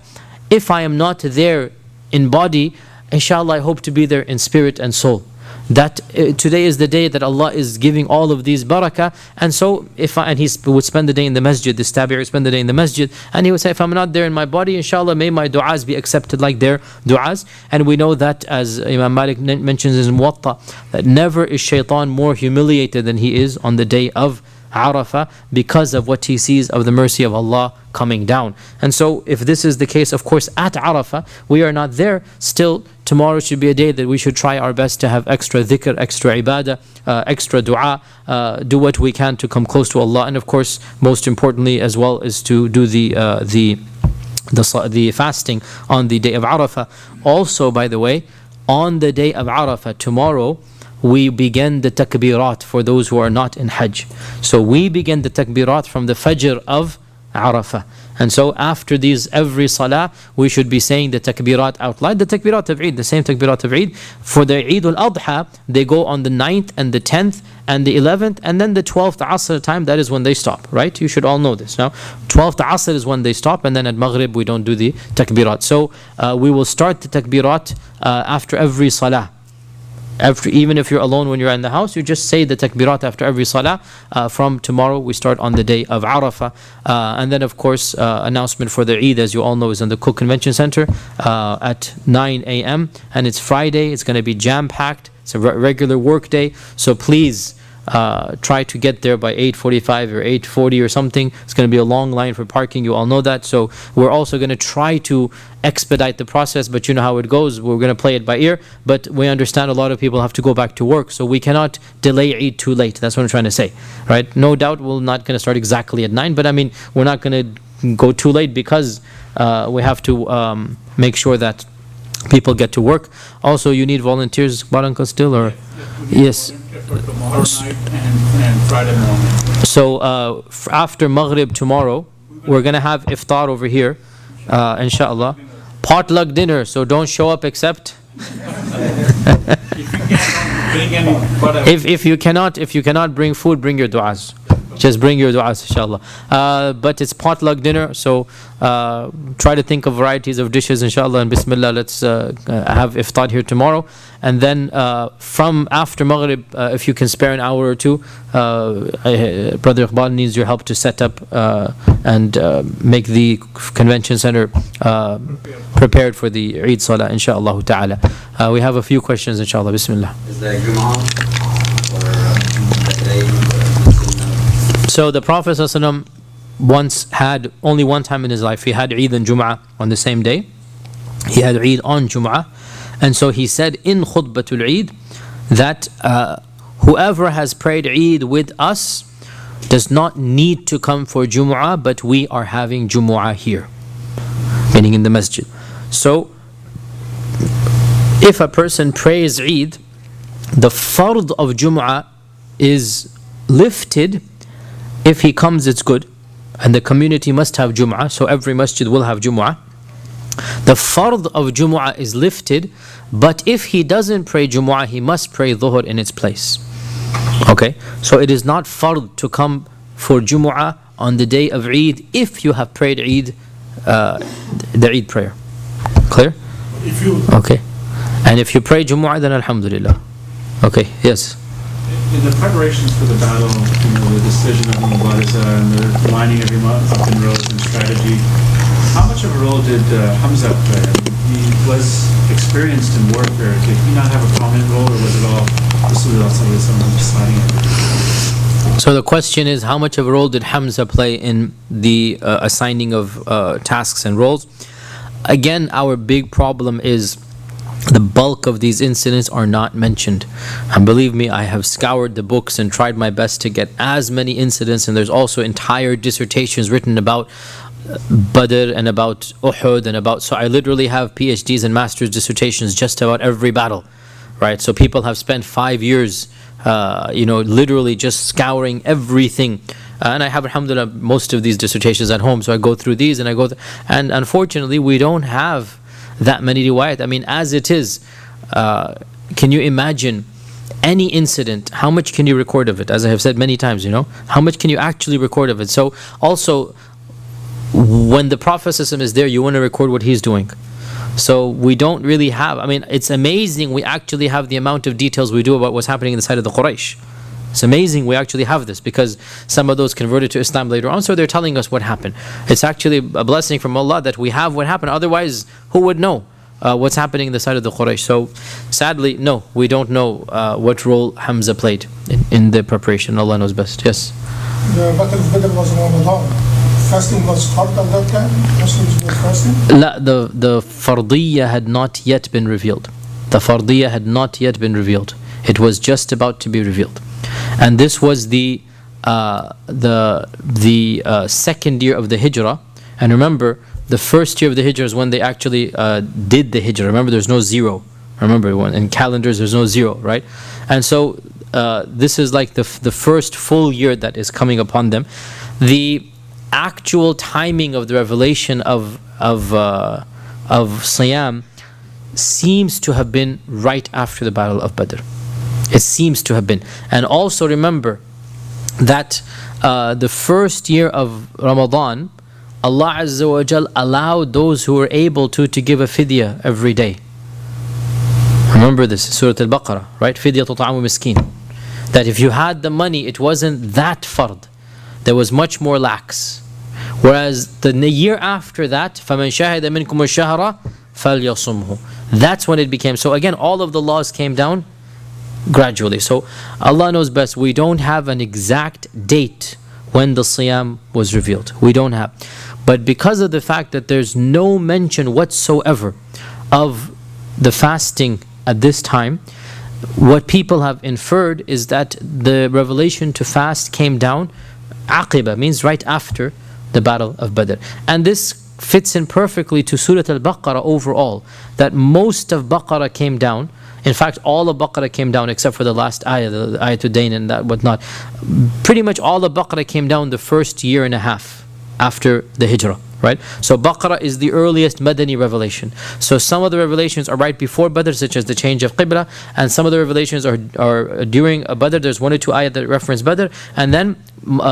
[SPEAKER 1] if I am not there in body, inshallah I hope to be there in spirit and soul. That today is the day that Allah is giving all of these barakah. And so and he would spend the day in the masjid, this tabi'i would spend the day in the masjid, and he would say, if I'm not there in my body, inshallah may my du'as be accepted like their du'as. And we know that, as Imam Malik mentions in Muwatta, that never is shaitan more humiliated than he is on the day of Arafah, because of what he sees of the mercy of Allah coming down. And so if this is the case, of course, at Arafah, we are not there, still tomorrow should be a day that we should try our best to have extra dhikr, extra ibadah, extra dua, do what we can to come close to Allah. And of course, most importantly as well, is to do the fasting on the day of Arafah. Also, by the way, on the day of Arafah, tomorrow, we begin the takbirat for those who are not in Hajj. So we begin the takbirat from the Fajr of Arafah. And so after these, every salah, we should be saying the takbirat out loud. The takbirat of Eid, the same takbirat of Eid. For the Eid al-Adha, they go on the 9th and the 10th and the 11th, and then the 12th Asr time, that is when they stop, right? You should all know this. Now, 12th Asr is when they stop, and then at Maghrib we don't do the takbirat. So we will start the takbirat after every salah. Even if you're alone when you're in the house, you just say the takbirat after every salah. From tomorrow we start on the day of Arafah. And then of course announcement for the Eid, as you all know, is in the Cook Convention Center at 9 a.m. and it's Friday. It's going to be jam-packed. It's a regular work day, so please try to get there by 8:45 or 8:40 or something. It's going to be a long line for parking, you all know that. So we're also going to try to expedite the process, but you know how it goes. We're going to play it by ear, but we understand a lot of people have to go back to work, so we cannot delay Eid too late. That's what I'm trying to say, right? No doubt we're not going to start exactly at 9, but I mean, we're not going to go too late, because we have to make sure that people get to work. Also, you need volunteers, Baranka, still, or yes,
[SPEAKER 2] for tomorrow night and Friday morning.
[SPEAKER 1] So after Maghrib tomorrow, we're going to have iftar over here, inshallah. Potluck dinner, so don't show up except if you cannot bring food, bring your du'as. Just bring your du'as, inshallah. But it's potluck dinner, so try to think of varieties of dishes, inshallah, and bismillah, let's have iftar here tomorrow. And then from after Maghrib, if you can spare an hour or two, Brother Iqbal needs your help to set up and make the convention center prepared for the Eid Salah, inshallah ta'ala. We have a few questions, inshallah, bismillah.
[SPEAKER 3] Is there Jum'ah or that day?
[SPEAKER 1] So the Prophet ﷺ once had, only one time in his life, he had Eid and Jum'ah on the same day. He had Eid on Jum'ah. And so he said in Khutbatul Eid that whoever has prayed Eid with us does not need to come for Jum'ah, but we are having Jum'ah here, meaning in the masjid. So if a person prays Eid, the fard of Jum'ah is lifted. If he comes, it's good. And the community must have Jum'ah, so every masjid will have Jum'ah. The fard of Jum'ah is lifted, but if he doesn't pray Jum'ah, he must pray Dhuhr in its place. Okay? So it is not fard to come for Jum'ah on the day of Eid if you have prayed Eid, the Eid prayer. Clear?
[SPEAKER 2] If you,
[SPEAKER 1] Okay. And if you pray Jum'ah, then alhamdulillah. Okay, yes.
[SPEAKER 2] in the preparations for the battle, the decision of the Mubarizah and the lining everyone up in rows and strategy, how much of a role did Hamza play? He was experienced in warfare. Did he not have a prominent role, or was it all Rasulullah deciding it?
[SPEAKER 1] So the question is, how much of a role did Hamza play in the assigning of tasks and roles? Again, our big problem is the bulk of these incidents are not mentioned. And believe me, I have scoured the books and tried my best to get as many incidents, and there's also entire dissertations written about Badr and about Uhud and about, so I literally have PhDs and master's dissertations just about every battle, right? So people have spent 5 years literally just scouring everything. And I have, alhamdulillah, most of these dissertations at home, so I go through these and and unfortunately we don't have that many riwayat. I mean, as it is, can you imagine any incident? How much can you record of it? As I have said many times, how much can you actually record of it? So also, when the Prophet ﷺ is there, you want to record what he's doing. So we don't really have, I mean, it's amazing we actually have the amount of details we do about what's happening in the side of the Quraysh. It's amazing we actually have this, because some of those converted to Islam later on, so they're telling us what happened. It's actually a blessing from Allah that we have what happened. Otherwise, who would know what's happening in the side of the Quraysh? So sadly, no, we don't know what role Hamza played in the preparation. Allah knows best. Yes?
[SPEAKER 4] The Battle of Badr was in Ramadan. Fasting was hard at that time? Muslims were fasting?
[SPEAKER 1] La, the fardiyya had not yet been revealed. The fardiyya had not yet been revealed. It was just about to be revealed. And this was the second year of the Hijrah. And remember, the first year of the Hijrah is when they actually did the Hijrah. Remember, there's no zero. Remember, in calendars, there's no zero, right? And so this is like the first full year that is coming upon them. The actual timing of the revelation of Siyam seems to have been right after the Battle of Badr. It seems to have been. And also remember that the first year of Ramadan, Allah Azza wa Jal allowed those who were able to give a fidya every day. Remember this, Surah Al-Baqarah, right? Fidya tut'amu miskin. That if you had the money, it wasn't that fard. There was much more lax. Whereas the year after that, فَمَنْ شَهِدَ مِنْكُمُ الشَّهْرَ فَلْيَصُمْهُ. That's when it became. So again, all of the laws came down gradually. So Allah knows best. We don't have an exact date when the Siyam was revealed. We don't have. But because of the fact that there's no mention whatsoever of the fasting at this time, what people have inferred is that the revelation to fast came down. Aqiba means right after the Battle of Badr. And this fits in perfectly to Surah Al-Baqarah overall, that most of Baqarah came down. In fact, all of Baqarah came down except for the last ayah, the ayatul Dain and that whatnot. Pretty much all of Baqarah came down the first year and a half after the Hijrah. Right? So Baqarah is the earliest Madani revelation. So some of the revelations are right before Badr, such as the change of Qibla, and some of the revelations are during Badr. There's 1 or 2 ayat that reference Badr, and then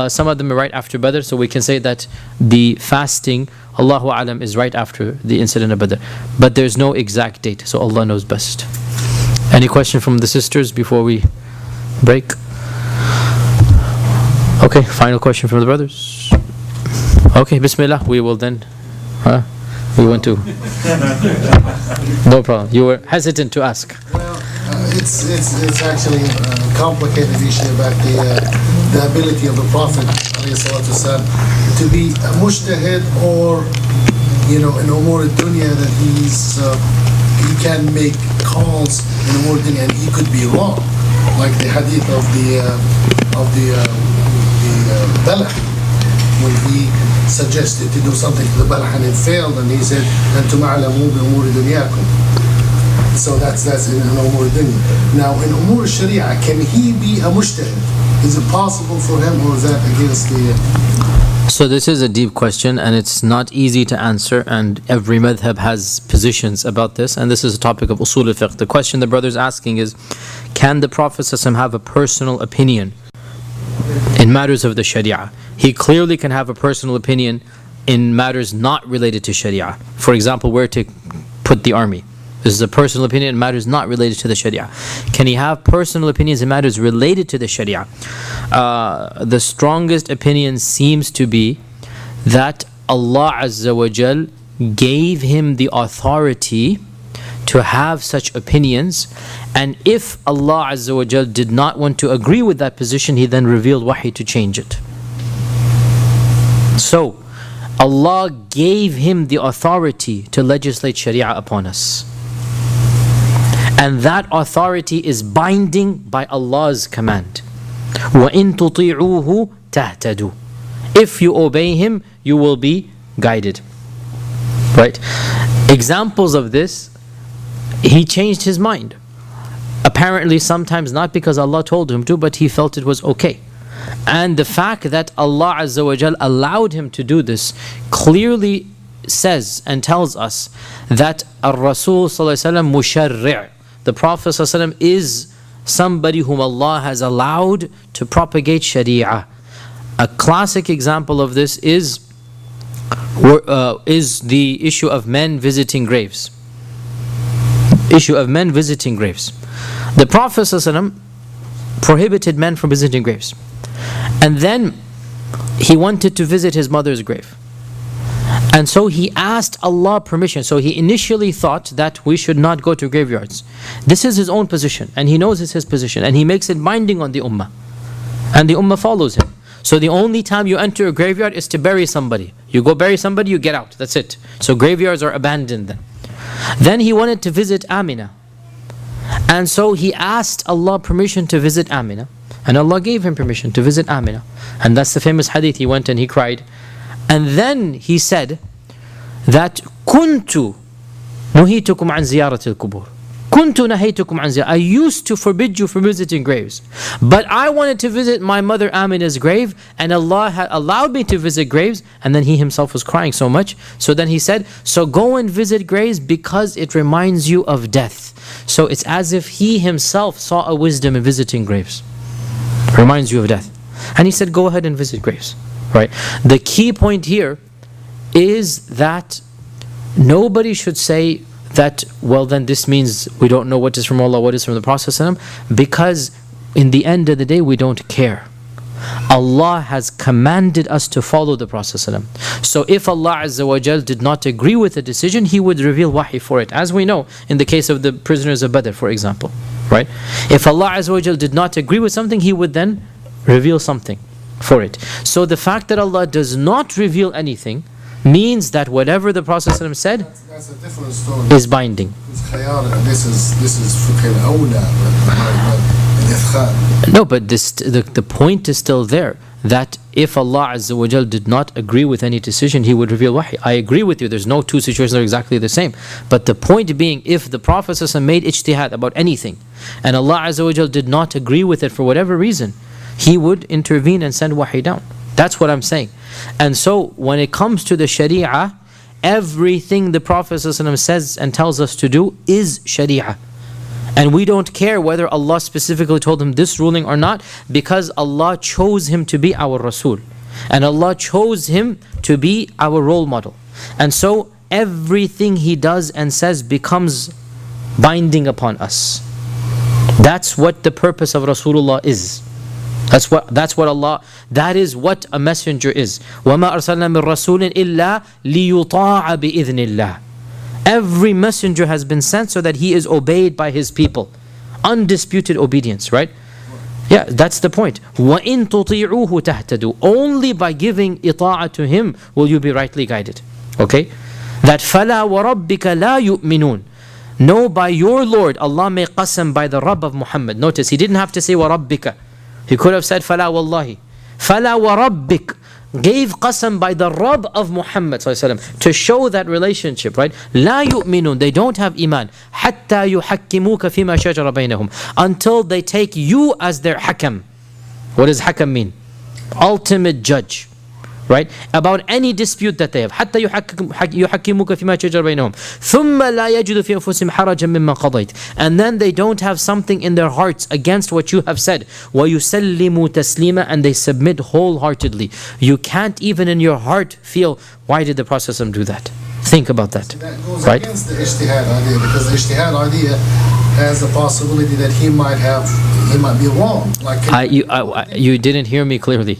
[SPEAKER 1] some of them are right after Badr. So we can say that the fasting, Allahu Alam, is right after the incident of Badr. But there's no exact date, so Allah knows best. Any question from the sisters before we break? Okay, final question from the brothers. Okay, Bismillah, we will then. We want to. No problem. You were hesitant to ask.
[SPEAKER 5] Well, it's actually a complicated issue about the ability of the Prophet ﷺ to be a mujtahid, or in umur dunya, that he can make calls in umur dunya and he could be wrong, like the hadith of the Balah, when he suggested to do something to the Balah and it failed, and he said, "Antum a'lamu bi umuri dunyakum." So that's in umur dunya. Now in umur sharia, can he be a mujtahid? Is it possible for him, or is that against the?
[SPEAKER 1] So this is a deep question, and it's not easy to answer, and every madhab has positions about this, and this is a topic of usul al-fiqh. The question the brother is asking is, can the Prophet ﷺ have a personal opinion in matters of the Sharia? He clearly can have a personal opinion in matters not related to Sharia. For example, where to put the army. This is a personal opinion in matters not related to the Sharia. Can he have personal opinions in matters related to the Sharia? The strongest opinion seems to be that Allah Azza wa Jal gave him the authority to have such opinions, and if Allah Azza wa Jal did not want to agree with that position, he then revealed wahi to change it. So Allah gave him the authority to legislate Sharia upon us, and that authority is binding by Allah's command. وَإِن تُطِيعُوهُ تَهْتَدُوا. If you obey him, you will be guided. Right? Examples of this: he changed his mind. Apparently sometimes not because Allah told him to, but he felt it was okay. And the fact that Allah Azza wa Jal allowed him to do this clearly says and tells us that Ar-Rasul Sallallahu Alaihi Wasallam musharri'. The Prophet Sallallahu Alaihi Wasallam is somebody whom Allah has allowed to propagate Sharia. A classic example of this is the issue of men visiting graves. Issue of men visiting graves. The Prophet ﷺ prohibited men from visiting graves, and then he wanted to visit his mother's grave, and so he asked Allah permission. So he initially thought that we should not go to graveyards. This is his own position, and he knows it's his position, and he makes it binding on the ummah, and the ummah follows him. So the only time you enter a graveyard is to bury somebody. You go bury somebody, you get out. That's it. So graveyards are abandoned then. Then he wanted to visit Amina, and so he asked Allah permission to visit Amina, and Allah gave him permission to visit Amina. And that's the famous hadith. He went and he cried, and then he said that kuntu nuhitukum an ziyaratil qubur. Kuntu nahaytukum an ziyaratil. I used to forbid you from visiting graves, but I wanted to visit my mother Amina's grave, and Allah had allowed me to visit graves. And then he himself was crying so much, so then he said, so go and visit graves because it reminds you of death. So it's as if he himself saw a wisdom in visiting graves. Reminds you of death. And he said, go ahead and visit graves. Right? The key point here is that nobody should say that, well, then this means we don't know what is from Allah, what is from the Prophet, because in the end of the day, we don't care. Allah has commanded us to follow the Prophet. So if Allah Azza wa Jal did not agree with a decision, He would reveal wahi for it, as we know in the case of the prisoners of Badr, for example. Right? If Allah Azza wa Jal did not agree with something, He would then reveal something for it. So the fact that Allah does not reveal anything means that whatever the Prophet said
[SPEAKER 5] that's a different story.
[SPEAKER 1] Is binding.
[SPEAKER 5] This is fiqh al-awla,
[SPEAKER 1] no, but the point is still there, that if Allah Azza wa Jal did not agree with any decision, He would reveal wahi. I agree with you, there's no two situations that are exactly the same. But the point being, if the Prophet made ijtihad about anything, and Allah Azza wa Jal did not agree with it for whatever reason, He would intervene and send wahi down. That's what I'm saying. And so when it comes to the Sharia, everything the Prophet ﷺ says and tells us to do is Sharia. And we don't care whether Allah specifically told him this ruling or not, because Allah chose him to be our Rasul. And Allah chose him to be our role model. And so everything he does and says becomes binding upon us. That's what the purpose of Rasulullah is. That's what Allah, that is what a messenger is. وَمَا أَرْسَلْنَا مِن رَسُولٍ إِلَّا لِيُطَاعَ بِإِذْنِ اللَّهِ. Every messenger has been sent so that he is obeyed by his people. Undisputed obedience, right? Yeah, that's the point. وَإِن تُطِيعُوهُ تَهْتَدُوا. Only by giving ita'ah to him will you be rightly guided. Okay? That فَلَا وَرَبِّكَ لَا يُؤْمِنُونَ. No, by your Lord, Allah made qasam by the Rabb of Muhammad. Notice, he didn't have to say وَرَبِّكَ. He could have said فَلَا وَاللَّهِ. فَلَا وَرَبِّكَ. Gave qasam by the Rabb of Muhammad to show that relationship, right? لا يؤمنون. They don't have iman. حتى يحكموك فيما شجر بينهم. Until they take you as their hakam. What does hakam mean? Ultimate judge, right? About any dispute that they have. حتى يحكموك فيما شجر بينهم. ثم لا يجد في أنفسهم حرجا مما قضيت. And then they don't have something in their hearts against what you have said. ويسلموا تسليما. And they submit wholeheartedly. You can't even in your heart feel, why did the Prophet do that? Think about that.
[SPEAKER 5] That goes
[SPEAKER 1] Right?
[SPEAKER 5] against the ijtihad idea, because the ijtihad idea has a possibility that he might be wrong. Like
[SPEAKER 1] You didn't hear me clearly.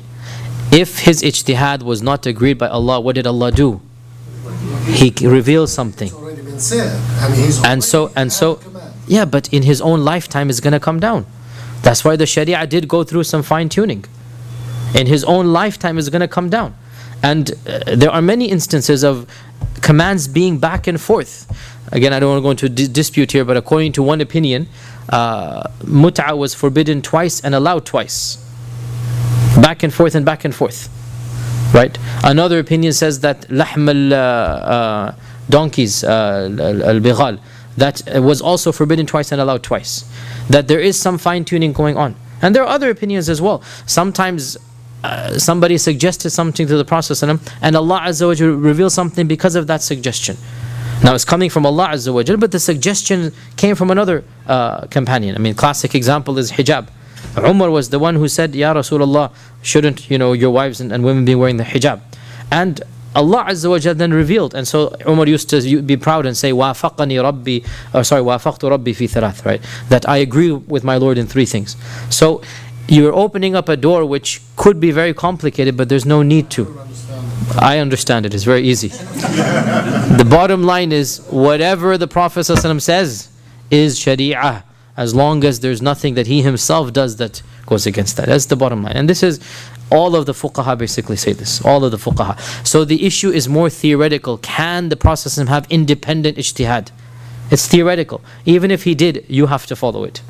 [SPEAKER 1] If his ijtihad was not agreed by Allah, what did Allah do? He revealed something.
[SPEAKER 5] it's already been said. I mean, he's
[SPEAKER 1] And so, yeah, but in his own lifetime it's going to come down. That's why the Sharia did go through some fine tuning. In his own lifetime it's going to come down. And there are many instances of commands being back and forth. Again, I don't want to go into dispute here, but according to one opinion, mut'a was forbidden twice and allowed twice. Back and forth and back and forth. Right? Another opinion says that lahm donkeys, al-bighal, that was also forbidden twice and allowed twice. That there is some fine tuning going on. And there are other opinions as well. Sometimes somebody suggested something to the Prophet and Allah Azza wa Jalla revealed something because of that suggestion. Now it's coming from Allah Azza wa Jalla, but the suggestion came from another companion. I mean, classic example is hijab. Umar was the one who said, Ya Rasulullah, shouldn't your wives and women be wearing the hijab? And Allah Azza wa Jalla then revealed, and so Umar used to be proud and say, وَافَقْتُ رَبِّي فِي ثَلَاثٍ, right? That I agree with my Lord in three things. So you're opening up a door which could be very complicated, but there's no need to. I understand it, it's very easy. The bottom line is, whatever the Prophet ﷺ says is Sharia, as long as there's nothing that he himself does that goes against that. That's the bottom line. And this is, all of the fuqaha basically say this. All of the fuqaha. So the issue is more theoretical. Can the Prophet ﷺ have independent ijtihad? It's theoretical. Even if he did, you have to follow it.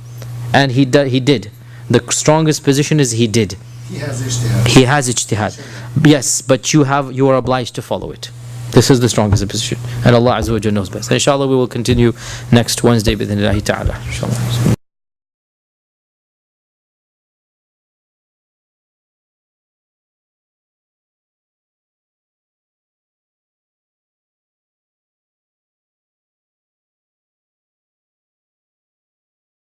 [SPEAKER 1] And he did. The strongest position is he did.
[SPEAKER 5] he has ijtihad.
[SPEAKER 1] He has ijtihad. Yes, but you are obliged to follow it. This is the strongest position. And Allah Azza wa Jalla knows best. Inshallah we will continue next Wednesday, bi-idhnillahi ta'ala. Inshallah.